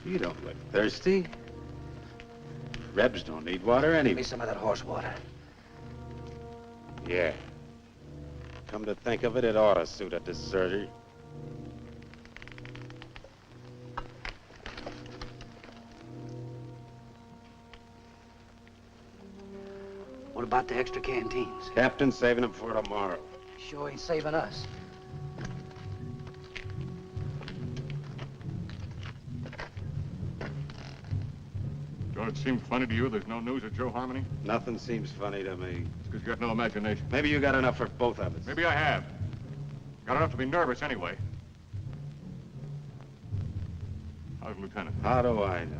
You don't look thirsty. Rebs don't need water anyway. Give me some of that horse water. Yeah. Come to think of it, it ought to suit a deserter. What about the extra canteens? Captain's saving them for tomorrow. Sure ain't saving us. Don't it seem funny to you there's no news of Joe Harmony? Nothing seems funny to me. It's because you got no imagination. Maybe you got enough for both of us. Maybe I have. Got enough to be nervous anyway. How's Lieutenant? How do I know?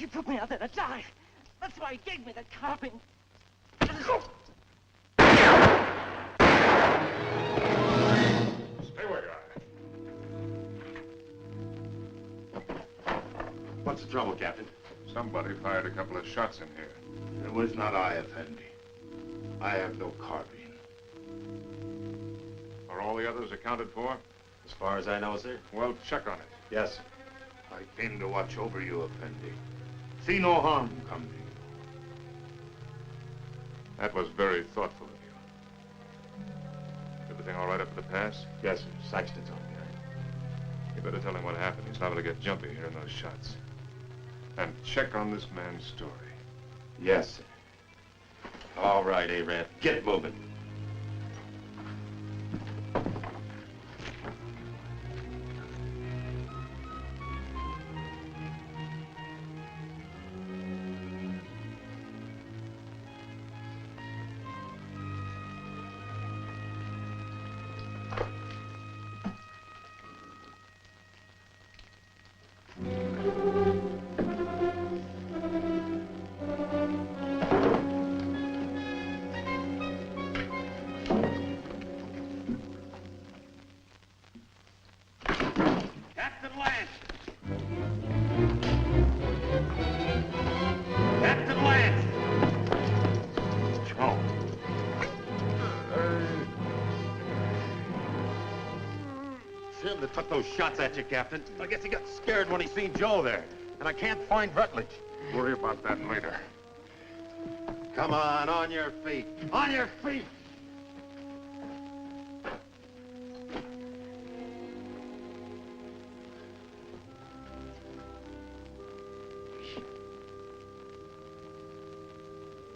He put me out there to die. That's why he gave me the carping. Stay where you are. What's the trouble, Captain? Somebody fired a couple of shots in here. It was not I, Effendi. I have no carbine. Are all the others accounted for? As far as I know, sir. Well, check on it. Yes, sir. I came to watch over you, Effendi. See no harm come to you. That was very thoughtful of you. Everything all right up at the pass? Yes, sir. Saxton's on guard. You better tell him what happened. He's liable to get jumpy hearing those shots. And check on this man's story. Yes, sir. All right, Arab. Get moving. Captain Lance! Captain Lance! Joe. Jim, they took those shots at you, Captain. I guess he got scared when he seen Joe there. And I can't find Rutledge. Worry about that later. Come on your feet. On your feet!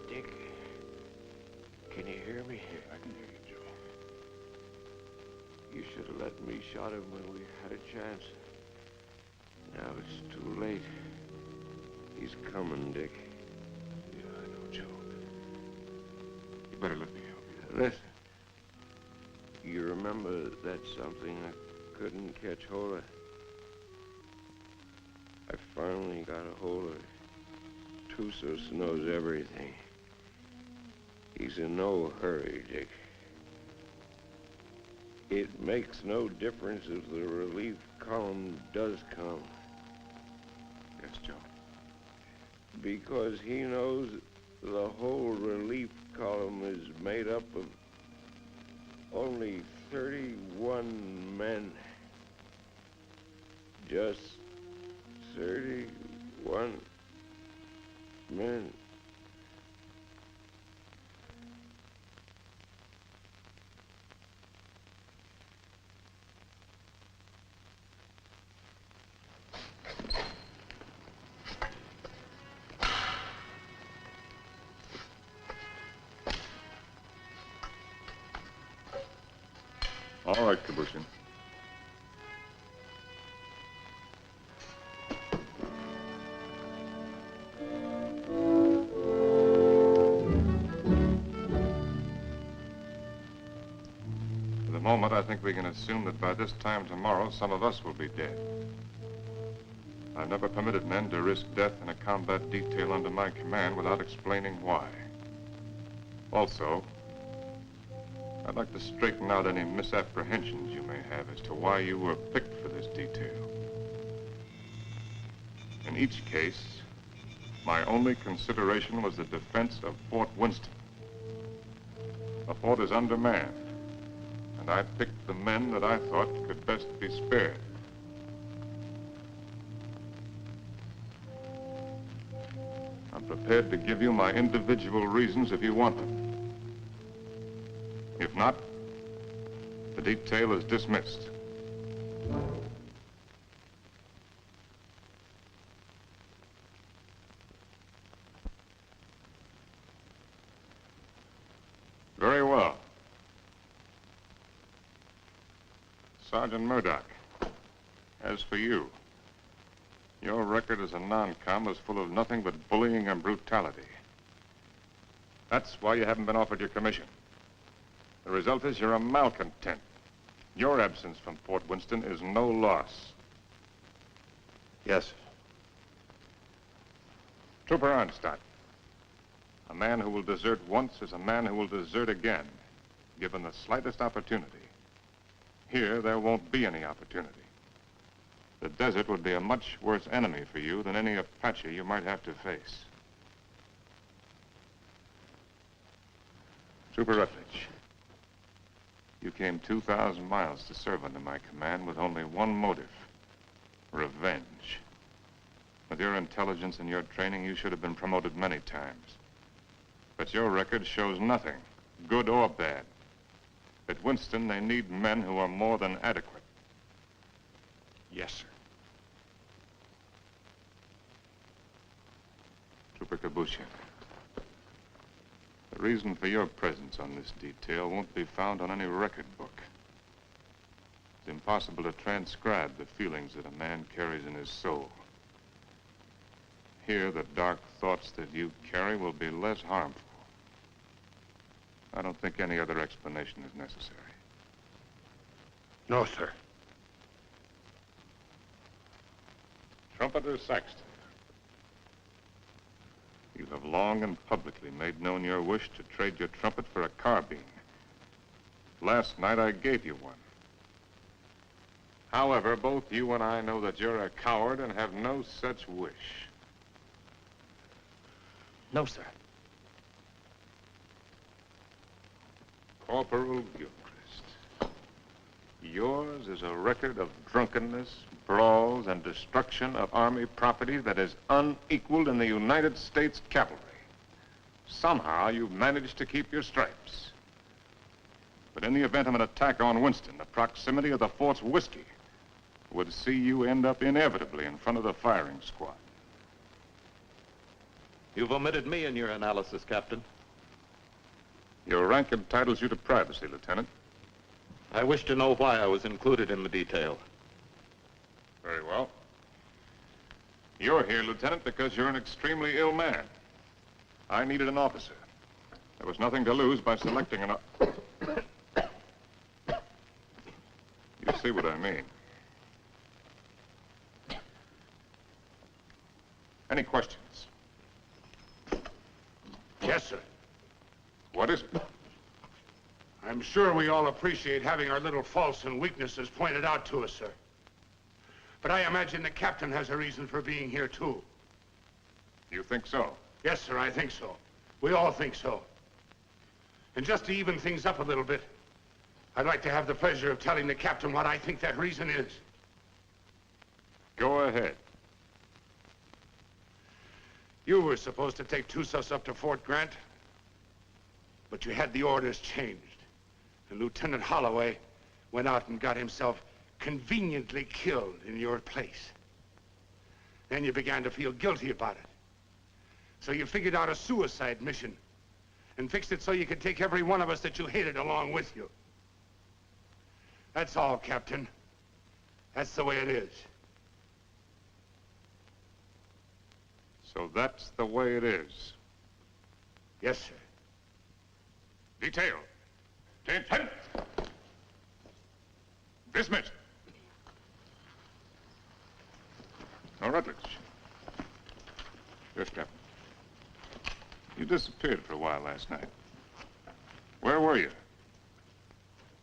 Dick, can you hear me? I can hear you, Joe. You should have let me shot him when we had a chance. Now it's too late. He's coming, Dick. Yeah, I know, Joe. You better let me help you. Listen. You remember that something I couldn't catch hold of? I finally got a hold of it. Tusos knows everything. He's in no hurry, Dick. It makes no difference if the relief column does come. Yes, Joe. Because he knows the whole relief column is made up of only 31 men. Just 31 men. All right, Kabushin. For the moment, I think we can assume that by this time tomorrow, some of us will be dead. I've never permitted men to risk death in a combat detail under my command without explaining why. Also, I'd like to straighten out any misapprehensions you may have as to why you were picked for this detail. In each case, my only consideration was the defense of Fort Winston. The fort is undermanned, and I picked the men that I thought could best be spared. I'm prepared to give you my individual reasons if you want them. If not, the detail is dismissed. Very well. Sergeant Murdoch, as for you, your record as a non-com is full of nothing but bullying and brutality. That's why you haven't been offered your commission. The result is you're a malcontent. Your absence from Fort Winston is no loss. Yes, sir. Trooper Arnstadt. A man who will desert once is a man who will desert again, given the slightest opportunity. Here, there won't be any opportunity. The desert would be a much worse enemy for you than any Apache you might have to face. Trooper Rutledge, you came 2,000 miles to serve under my command with only one motive: revenge. With your intelligence and your training, you should have been promoted many times. But your record shows nothing, good or bad. At Winston, they need men who are more than adequate. Yes, sir. Trooper Kabushian, the reason for your presence on this detail won't be found on any record book. It's impossible to transcribe the feelings that a man carries in his soul. Here, the dark thoughts that you carry will be less harmful. I don't think any other explanation is necessary. No, sir. Trumpeter Saxton, you have long and publicly made known your wish to trade your trumpet for a carbine. Last night, I gave you one. However, both you and I know that you're a coward and have no such wish. No, sir. Corporal Gilchrist, yours is a record of drunkenness, brawls, and destruction of Army property that is unequaled in the United States cavalry. Somehow, you've managed to keep your stripes. But in the event of an attack on Winston, the proximity of the fort's whiskey would see you end up inevitably in front of the firing squad. You've omitted me in your analysis, Captain. Your rank entitles you to privacy, Lieutenant. I wish to know why I was included in the detail. Very well. You're here, Lieutenant, because you're an extremely ill man. I needed an officer. There was nothing to lose by selecting an... You see what I mean. Any questions? Yes, sir. What is it? I'm sure we all appreciate having our little faults and weaknesses pointed out to us, sir. But I imagine the captain has a reason for being here, too. You think so? Yes, sir, I think so. We all think so. And just to even things up a little bit, I'd like to have the pleasure of telling the captain what I think that reason is. Go ahead. You were supposed to take Tussos up to Fort Grant, but you had the orders changed. And Lieutenant Holloway went out and got himself conveniently killed in your place. Then you began to feel guilty about it. So you figured out a suicide mission and fixed it so you could take every one of us that you hated along with you. That's all, Captain. That's the way it is. So that's the way it is. Yes, sir. Detail. 10. Dismissed. Now, Rutledge. Yes, Captain. You disappeared for a while last night. Where were you?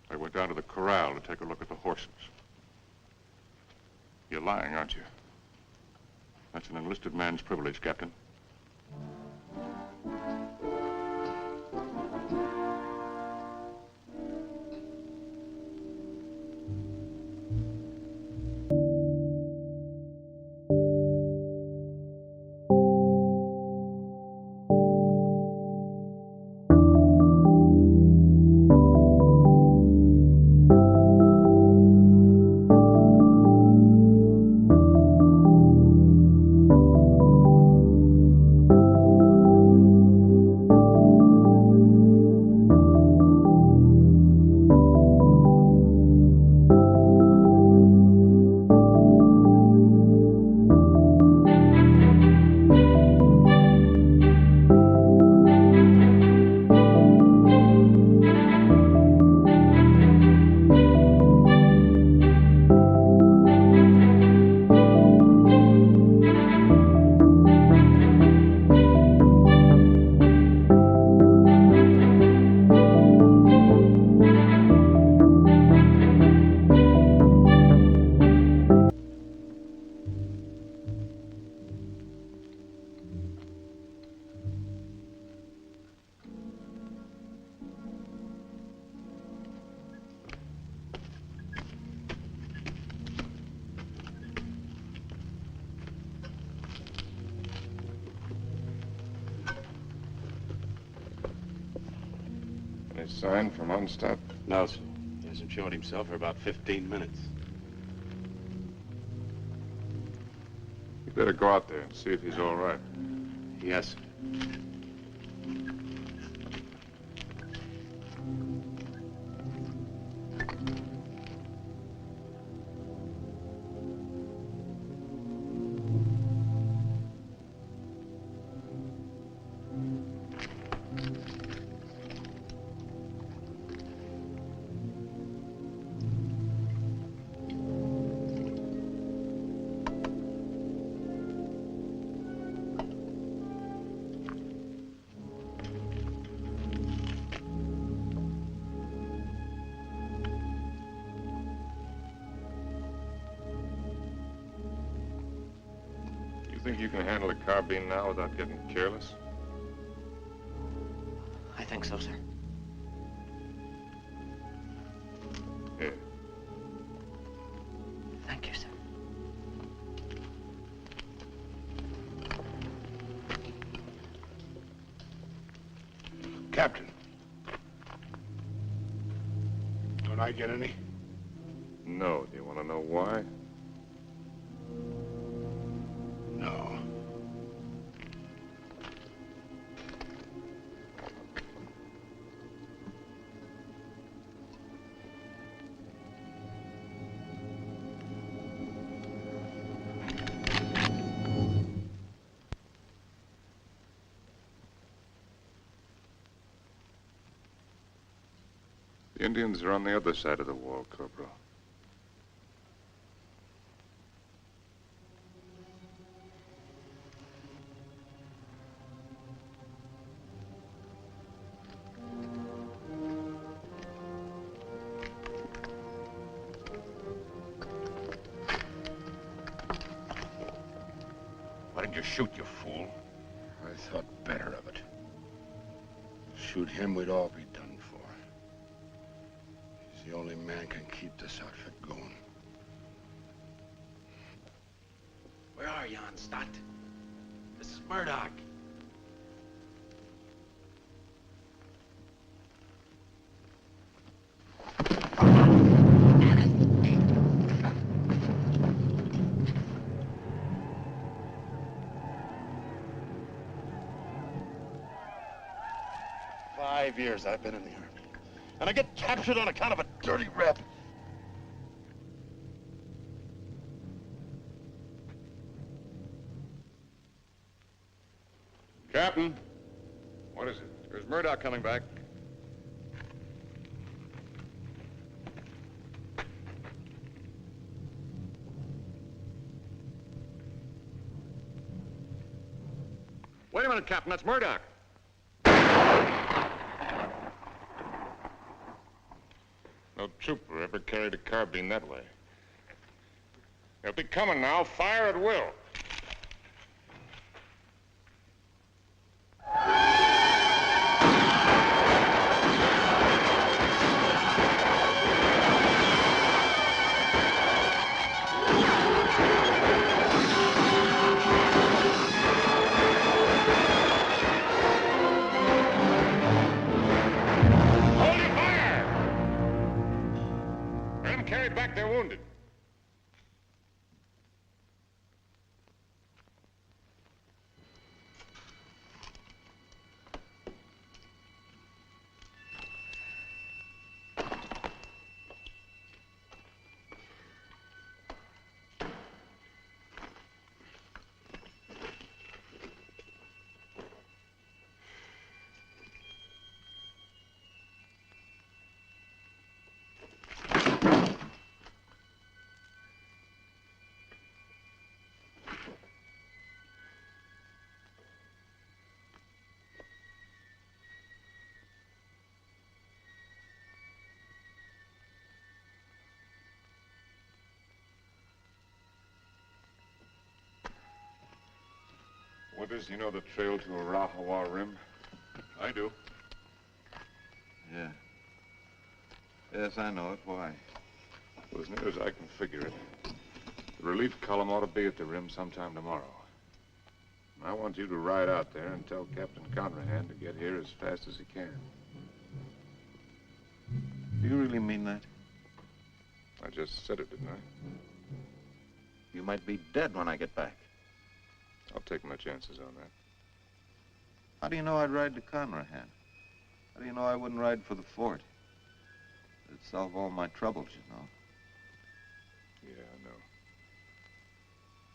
I went down to the corral to take a look at the horses. You're lying, aren't you? That's an enlisted man's privilege, Captain. sign from Unstad? No, sir. He hasn't showed himself for about 15 minutes. You better go out there and see if he's all right. Yes, sir. Think you can handle a carbine now without getting careless? I think so, sir. Here. Thank you, sir. Captain. Don't I get any? No. Do you want to know why? No. The Indians are on the other side of the wall, Corporal. Why didn't you shoot, you fool? I thought better of it. Shoot him, we'd all be done for. He's the only man can keep this outfit going. Where are you, Stott? This is Murdoch. "5 years I've been in the Army. And I get captured on account of a dirty rep. Captain, what is it? There's Murdoch coming back. Wait a minute, Captain, that's Murdoch. No trooper ever carried a carbine that way. They'll be coming now. Fire at will. Carried back their wounded. Withers, you know the trail to Arahawa Rim? I do. Yeah. Yes, I know it. Why? Well, as near as I can figure it, the relief column ought to be at the rim sometime tomorrow. And I want you to ride out there and tell Captain Conrahan to get here as fast as he can. Do you really mean that? I just said it, didn't I? You might be dead when I get back. I'll take my chances on that. How do you know I'd ride to Conrahan? How do you know I wouldn't ride for the fort? It'd solve all my troubles, you know. Yeah, I know.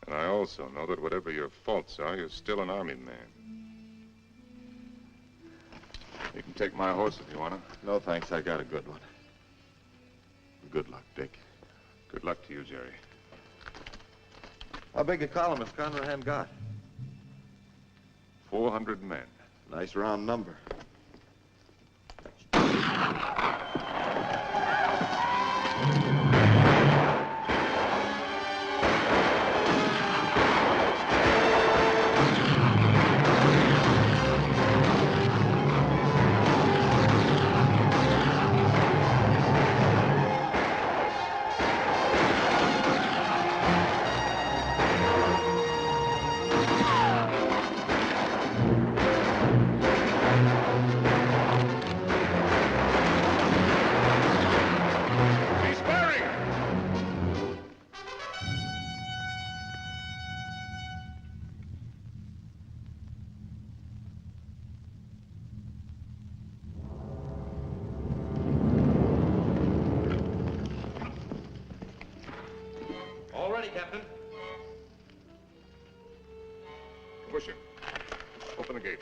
And I also know that whatever your faults are, you're still an army man. You can take my horse if you want to. No, thanks. I got a good one. Good luck, Dick. Good luck to you, Jerry. How big a column has Conrahan got? 400 men. Nice round number. All ready, Captain. Pusher, open the gate.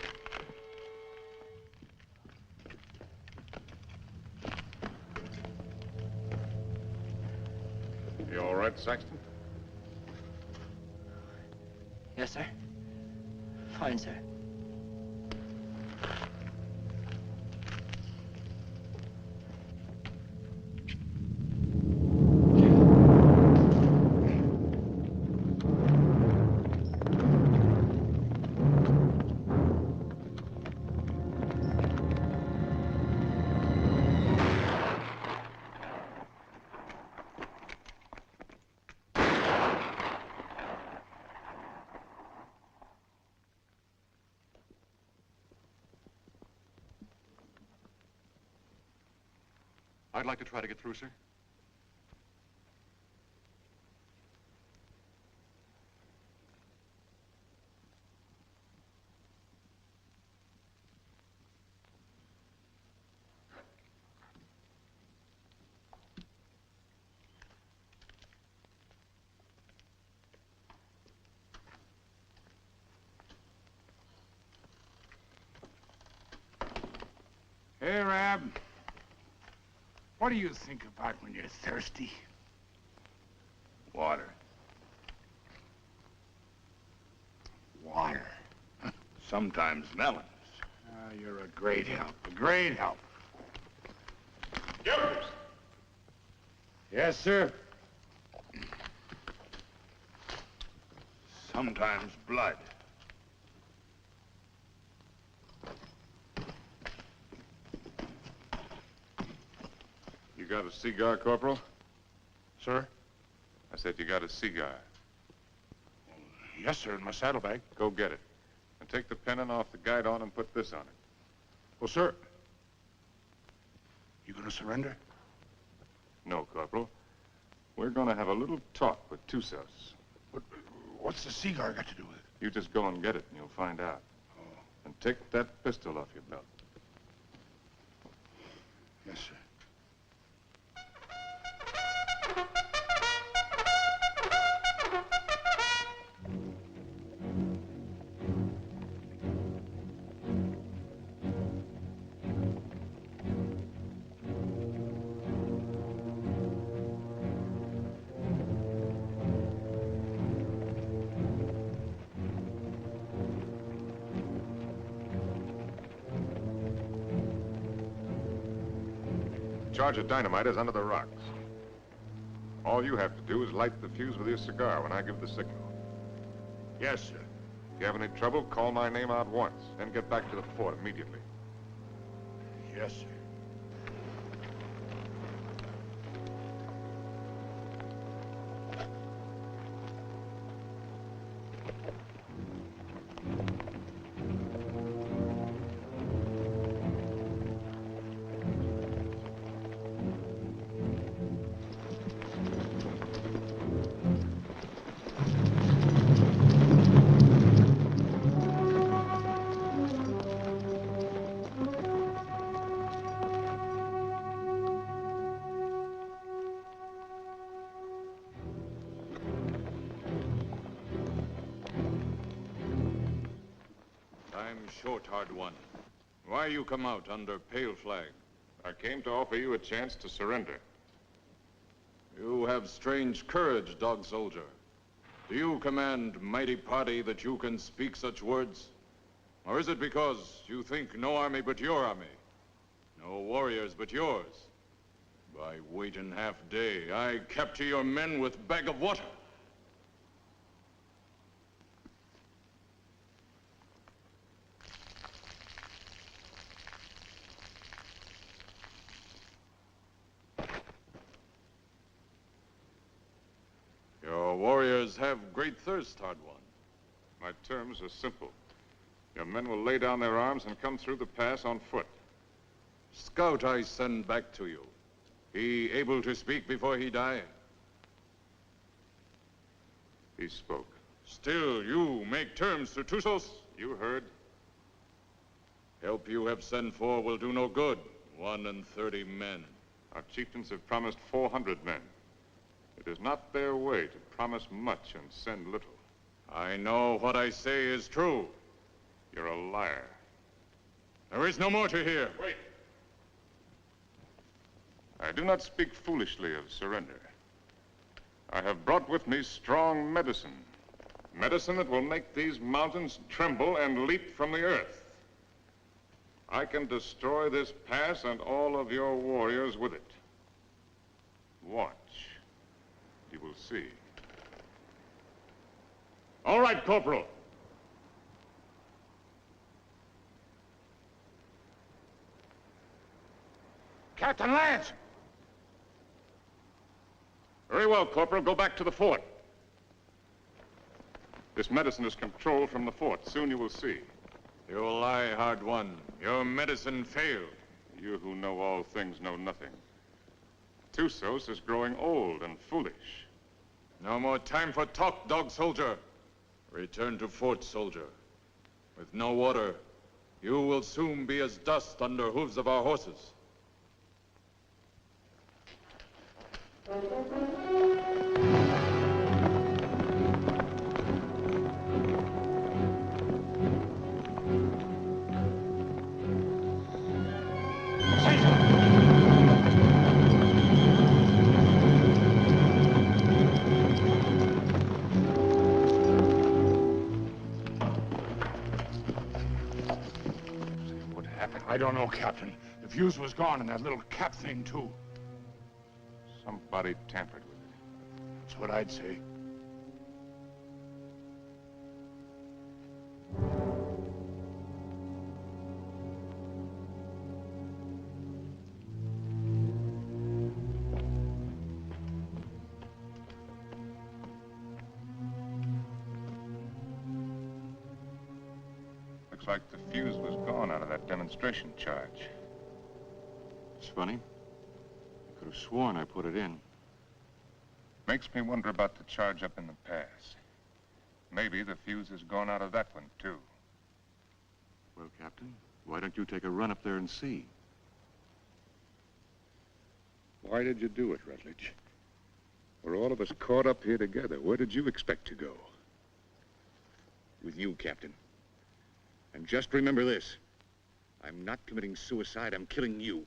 You all right, Saxton? Yes, sir. Fine, sir. I'd like to try to get through, sir. Hey, Rab. What do you think about when you're thirsty? Water. Water. Sometimes melons. Ah, you're a great help. A great help. Gilbert! Yes, sir. Sometimes blood. You got a cigar, Corporal? Sir? I said you got a cigar. Yes, sir, in my saddlebag. Go get it. And take the pennon off the guide on and put this on it. Well, sir, you gonna surrender? No, Corporal. We're gonna have a little talk with Tussos. What's the cigar got to do with it? You just go and get it and you'll find out. Oh. And take that pistol off your belt. Yes, sir. Charge of dynamite is under the rocks. All you have to do is light the fuse with your cigar when I give the signal. Yes, sir. If you have any trouble, call my name out once, then get back to the fort immediately. Yes, sir. I'm short, hard one. Why you come out under pale flag? I came to offer you a chance to surrender. You have strange courage, dog soldier. Do you command mighty party that you can speak such words? Or is it because you think no army but your army? No warriors but yours? By waiting half day, I capture your men with bag of water. Your warriors have great thirst, hard one. My terms are simple. Your men will lay down their arms and come through the pass on foot. Scout I send back to you. He able to speak before he die? He spoke. Still, you make terms to Tusos? You heard. Help you have sent for will do no good. 31 men. Our chieftains have promised 400 men. It is not their way to promise much and send little. I know what I say is true. You're a liar. There is no more to hear. Wait. I do not speak foolishly of surrender. I have brought with me strong medicine. Medicine that will make these mountains tremble and leap from the earth. I can destroy this pass and all of your warriors with it. Watch. You will see. All right, Corporal. Captain Lance! Very well, Corporal. Go back to the fort. This medicine is controlled from the fort. Soon you will see. You lie, hard one. Your medicine failed. You who know all things know nothing. Tusos is growing old and foolish. No more time for talk, dog soldier. Return to fort, soldier. With no water, you will soon be as dust under hooves of our horses. I don't know, Captain. The fuse was gone and that little cap thing, too. Somebody tampered with it. That's what I'd say. Looks like the fuse was gone out of that demonstration charge. It's funny. I could have sworn I put it in. Makes me wonder about the charge up in the pass. Maybe the fuse has gone out of that one, too. Well, Captain, why don't you take a run up there and see? Why did you do it, Rutledge? We're all of us caught up here together. Where did you expect to go? With you, Captain. And just remember this. I'm not committing suicide, I'm killing you.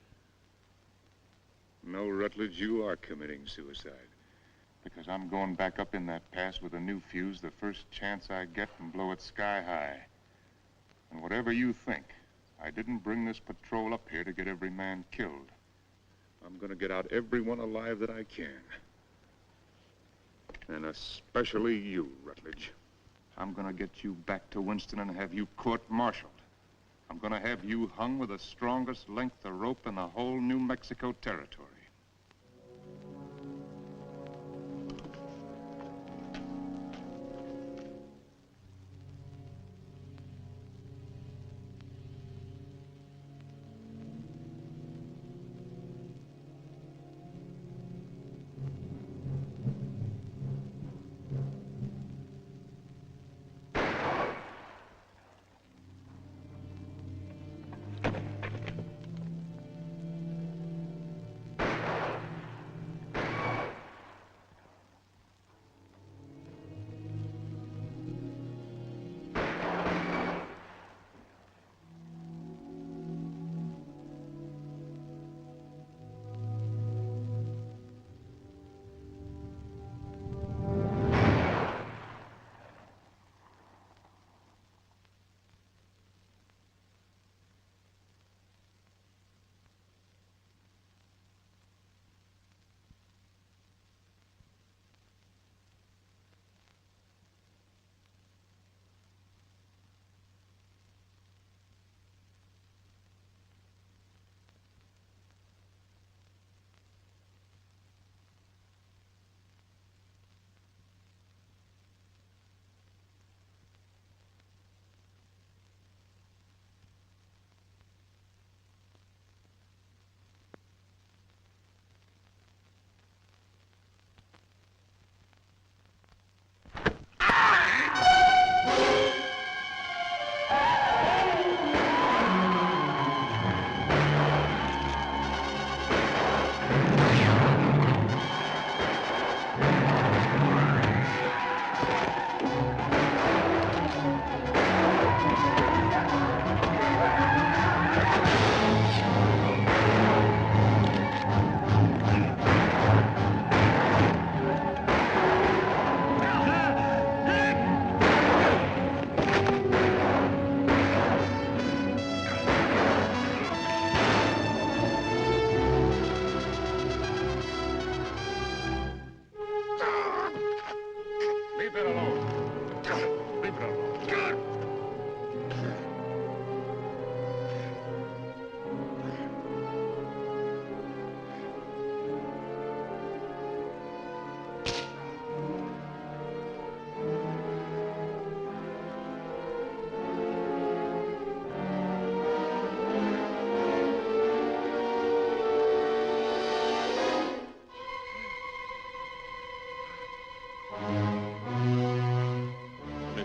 No, Rutledge, you are committing suicide. Because I'm going back up in that pass with a new fuse the first chance I get and blow it sky high. And whatever you think, I didn't bring this patrol up here to get every man killed. I'm gonna get out everyone alive that I can. And especially you, Rutledge. I'm gonna get you back to Winston and have you court-martialed. I'm gonna have you hung with the strongest length of rope in the whole New Mexico territory.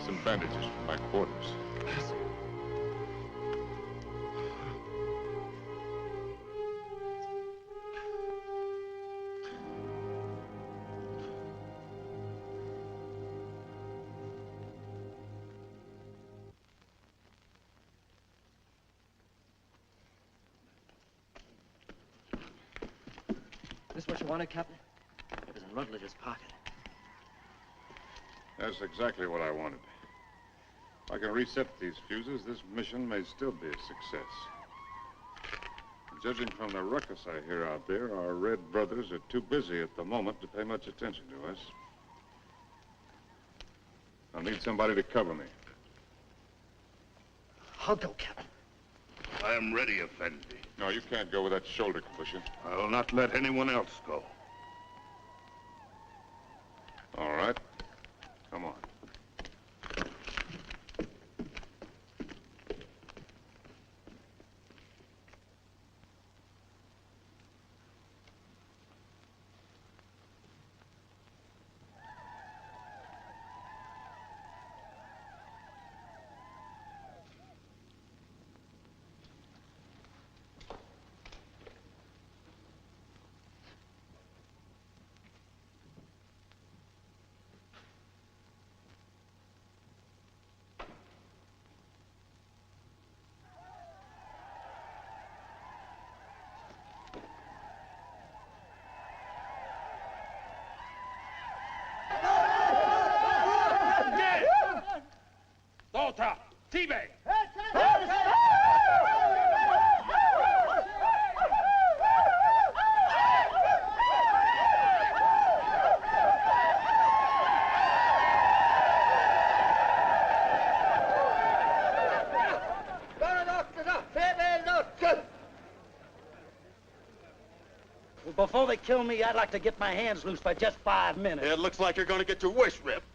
some bandages from my quarters. This what you wanted, Captain? It was in Rutledge's pocket. That's exactly what I wanted. If I can reset these fuses, this mission may still be a success. Judging from the ruckus I hear out there, our Red brothers are too busy at the moment to pay much attention to us. I'll need somebody to cover me. I'll go, Captain. I am ready, Effendi. No, you can't go with that shoulder cushion. I will not let anyone else go. All right. Come on. Volta! T-Bay! Before they kill me, I'd like to get my hands loose for just 5 minutes. It looks like you're going to get your wish ripped.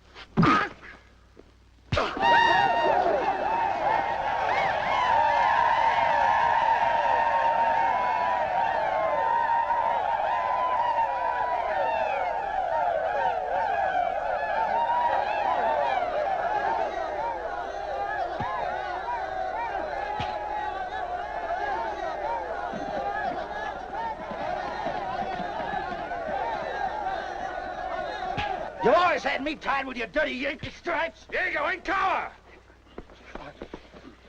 You always had me tied with your dirty Yankee stripes. Diego, in cover!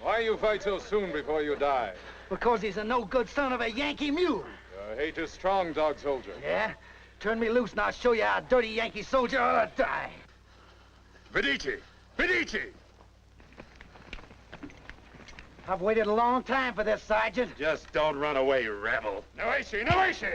Why you fight so soon before you die? Because he's a no-good son of a Yankee mule. Your hate is strong, dog soldier. Yeah? Turn me loose and I'll show you how a dirty Yankee soldier ought to die. Medici! Medici! I've waited a long time for this, Sergeant. Just don't run away, rebel. No issue, no issue!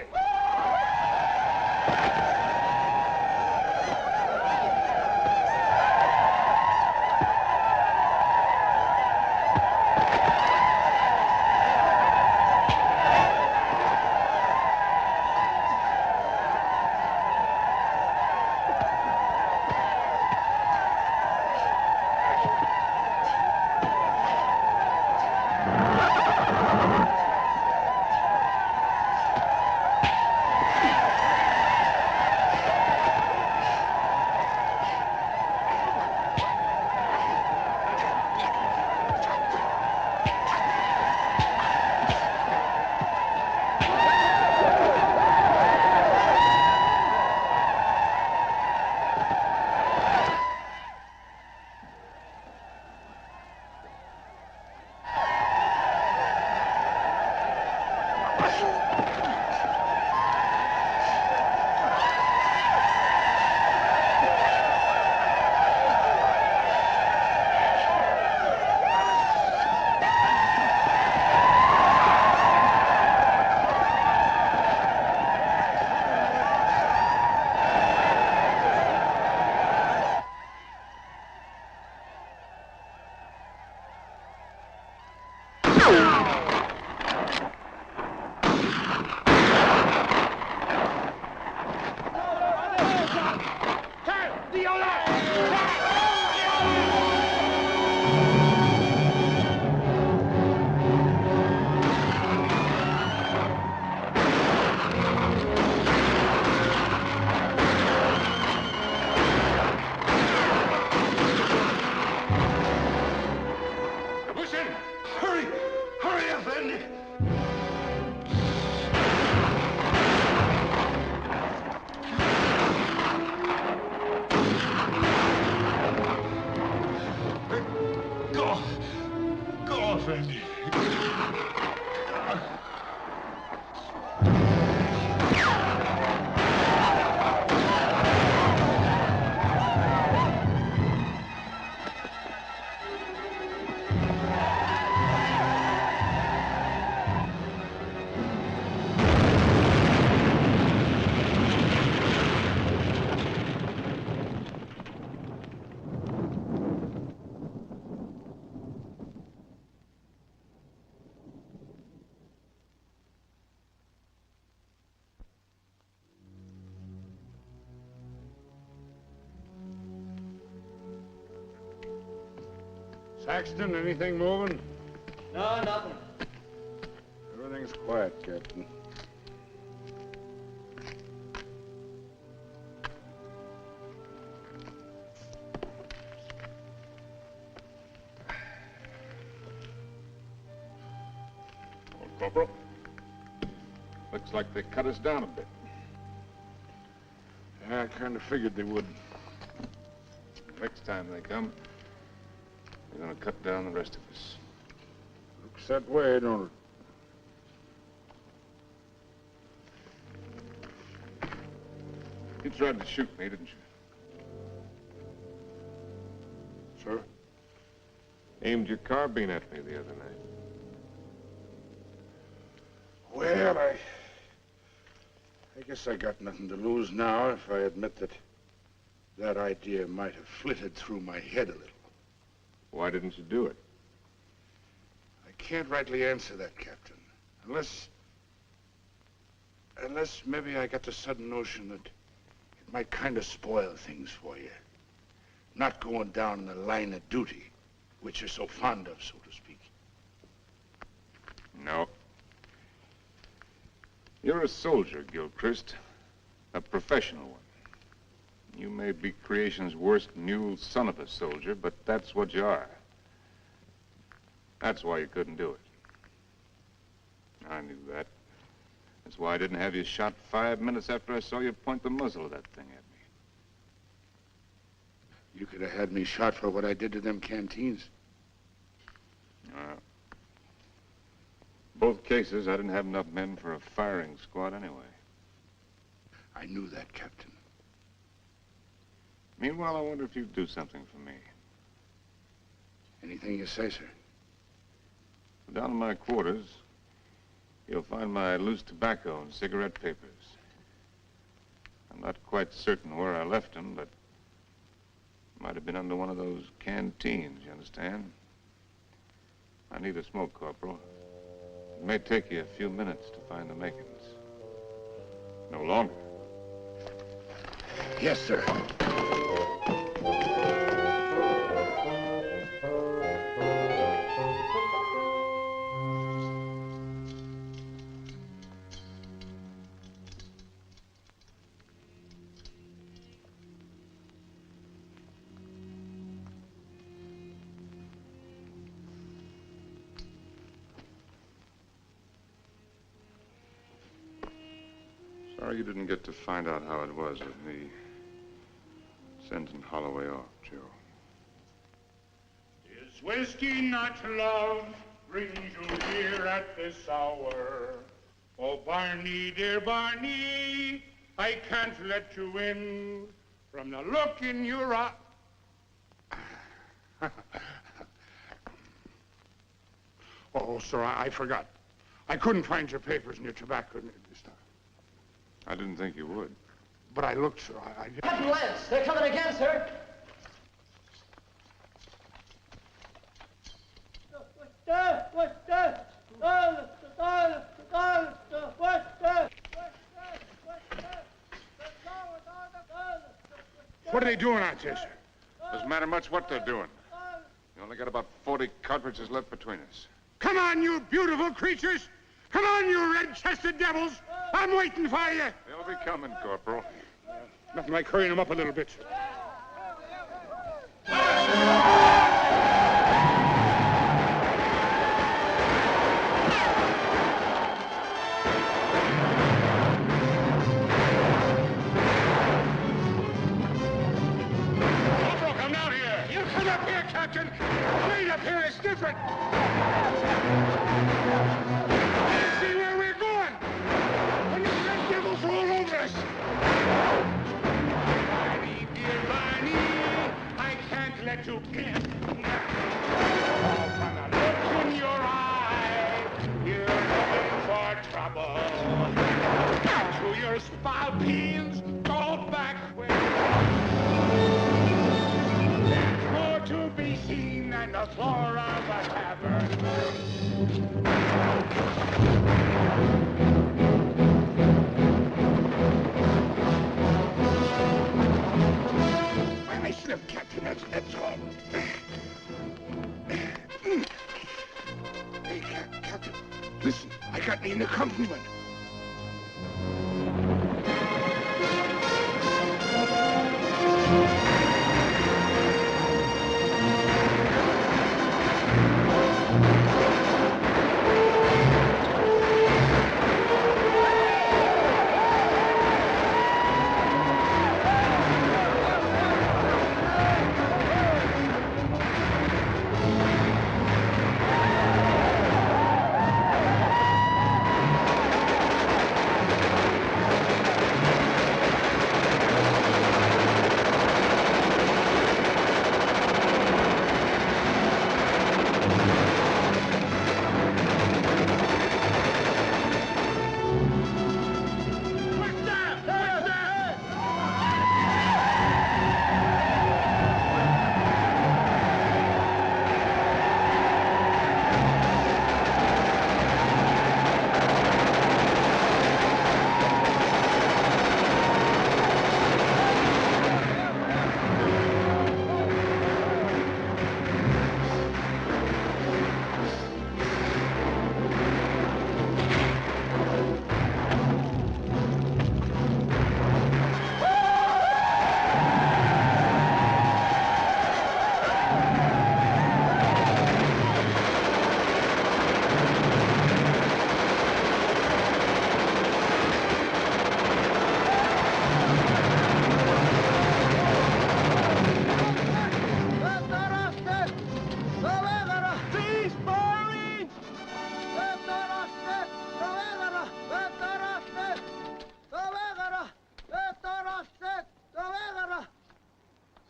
friend. Saxton, anything moving? No, nothing. Everything's quiet, Captain. Well, Corporal, looks like they cut us down a bit. Yeah, I kind of figured they would. Next time they come, they're gonna cut down the rest of us. Looks that way, don't it? You tried to shoot me, didn't you? Sir? Aimed your carbine at me the other night. Well, I guess I got nothing to lose now if I admit that idea might have flitted through my head a little. Why didn't you do it? I can't rightly answer that, Captain. Unless maybe I got the sudden notion that it might kind of spoil things for you. Not going down in the line of duty, which you're so fond of, so to speak. No. You're a soldier, Gilchrist. A professional one. You may be creation's worst mule son of a soldier, but that's what you are. That's why you couldn't do it. I knew that. That's why I didn't have you shot 5 minutes after I saw you point the muzzle of that thing at me. You could have had me shot for what I did to them canteens. Both cases, I didn't have enough men for a firing squad anyway. I knew that, Captain. Meanwhile, I wonder if you'd do something for me. Anything you say, sir. Down in my quarters, you'll find my loose tobacco and cigarette papers. I'm not quite certain where I left them, but it might have been under one of those canteens, you understand? I need a smoke, Corporal. It may take you a few minutes to find the makings. No longer. Yes, sir. Sorry you didn't get to find out how it was with me sending Holloway off, Joe. Is whiskey not love brings you here at this hour? Oh, Barney, dear Barney, I can't let you in from the look in your eye. Oh, sir, I forgot. I couldn't find your papers and your tobacco this time. I didn't think you would. But I looked, sir. Captain Lance, they're coming again, sir. What are they doing out there, sir? Doesn't matter much what they're doing. We only got about 40 cartridges left between us. Come on, you beautiful creatures! Come on, you red-chested devils! I'm waiting for you! They'll be coming, Corporal. Nothing like hurrying them up a little bit, sir. Corporal, come down here! You come up here, Captain. Wait up here, it's different. See where we're going. And the red devils are all over us. Barney, dear Barney, I can't let you get. From the look in your eye, you're looking for trouble. To your spalpeens, go back where there's more to be seen than the floor of a tavern. I slipped, Captain, that's all. Hey, Captain, listen, I got me an accompaniment.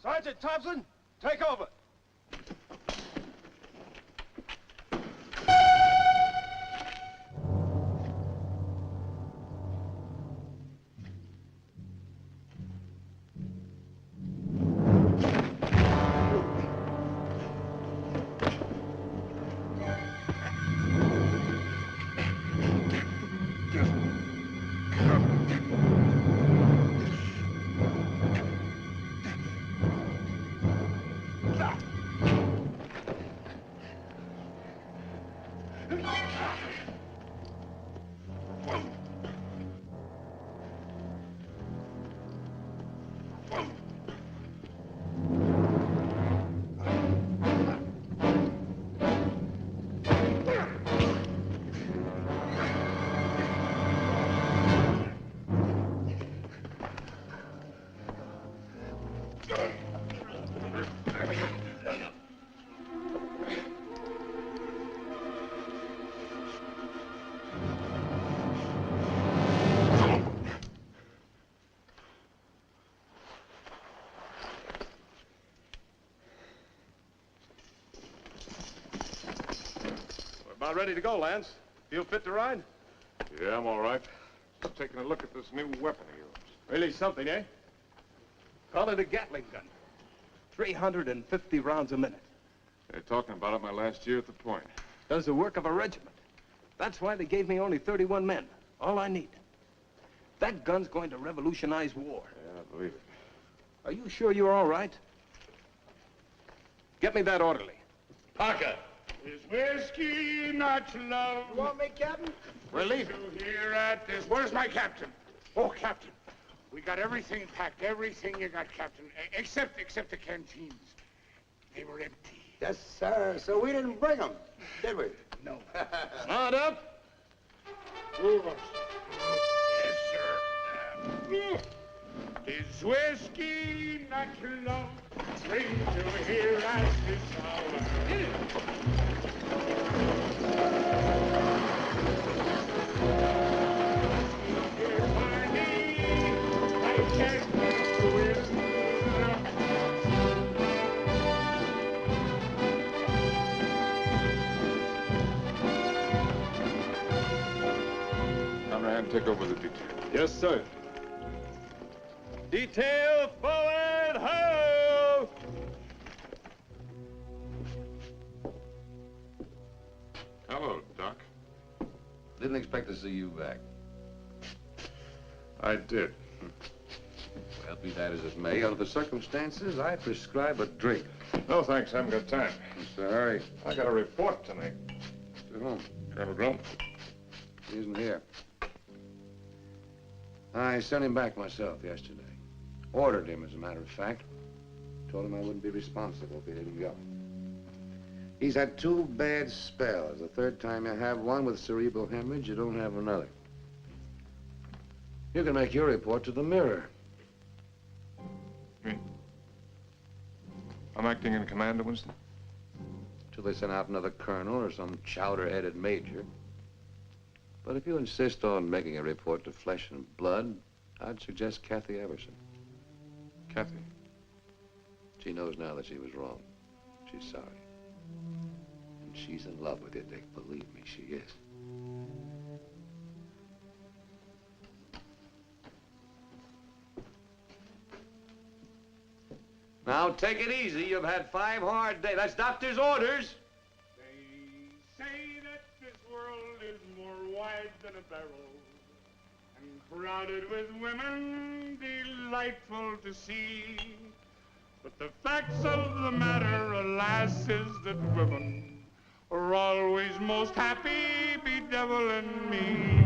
Sergeant Thompson, take over. About ready to go, Lance. Feel fit to ride? Yeah, I'm all right. Just taking a look at this new weapon of yours. Really something, eh? Call it a Gatling gun. 350 rounds a minute. They're talking about it my last year at the point. Does the work of a regiment. That's why they gave me only 31 men. All I need. That gun's going to revolutionize war. Yeah, I believe it. Are you sure you're all right? Get me that orderly. Parker. Is whiskey not love? You want me, Captain? We're leaving. Here at this. Where's my captain? Oh, Captain. We got everything packed. Everything you got, Captain. Except the canteens. They were empty. Yes, sir. So we didn't bring them, did we? No. Mount up. Move up. Yes, sir. Is whiskey not love? Bring to here as this take over the detail. Yes, sir. Detail forward, ho! Hello, Doc. Didn't expect to see you back. I did. Well, be that as it may, under the circumstances, I prescribe a drink. No, thanks. I haven't got time. What's the hurry? I got a report tonight. To whom? Colonel Grump. He isn't here. I sent him back myself yesterday. Ordered him, as a matter of fact. Told him I wouldn't be responsible if he didn't go. He's had 2 bad spells. The third time you have one with cerebral hemorrhage, you don't have another. You can make your report to the Mirror. I'm acting in command of Winston? Till they send out another colonel or some chowder-headed major. But if you insist on making a report to Flesh and Blood, I'd suggest Kathy Everson. Kathy? She knows now that she was wrong. She's sorry. And she's in love with you, Dick. Believe me, she is. Now, take it easy. You've had 5 hard days. That's doctor's orders. They say that this world is more wide than a barrel and crowded with women delightful to see. But the facts of the matter, alas, is that women are always most happy bedeviling me.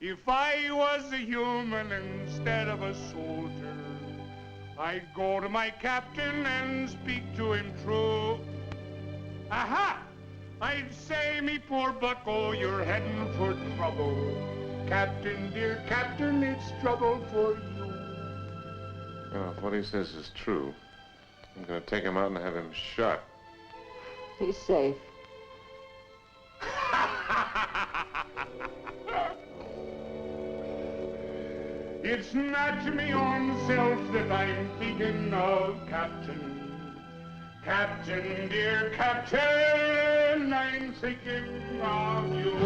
If I was a human instead of a soldier, I'd go to my captain and speak to him true. Aha! I'd say, me poor bucko, you're heading for trouble. Captain, dear captain, it's trouble for you. Well, if what he says is true, I'm going to take him out and have him shot. He's safe. It's not me own self that I'm thinking of, Captain. Captain, dear Captain, I'm thinking of you.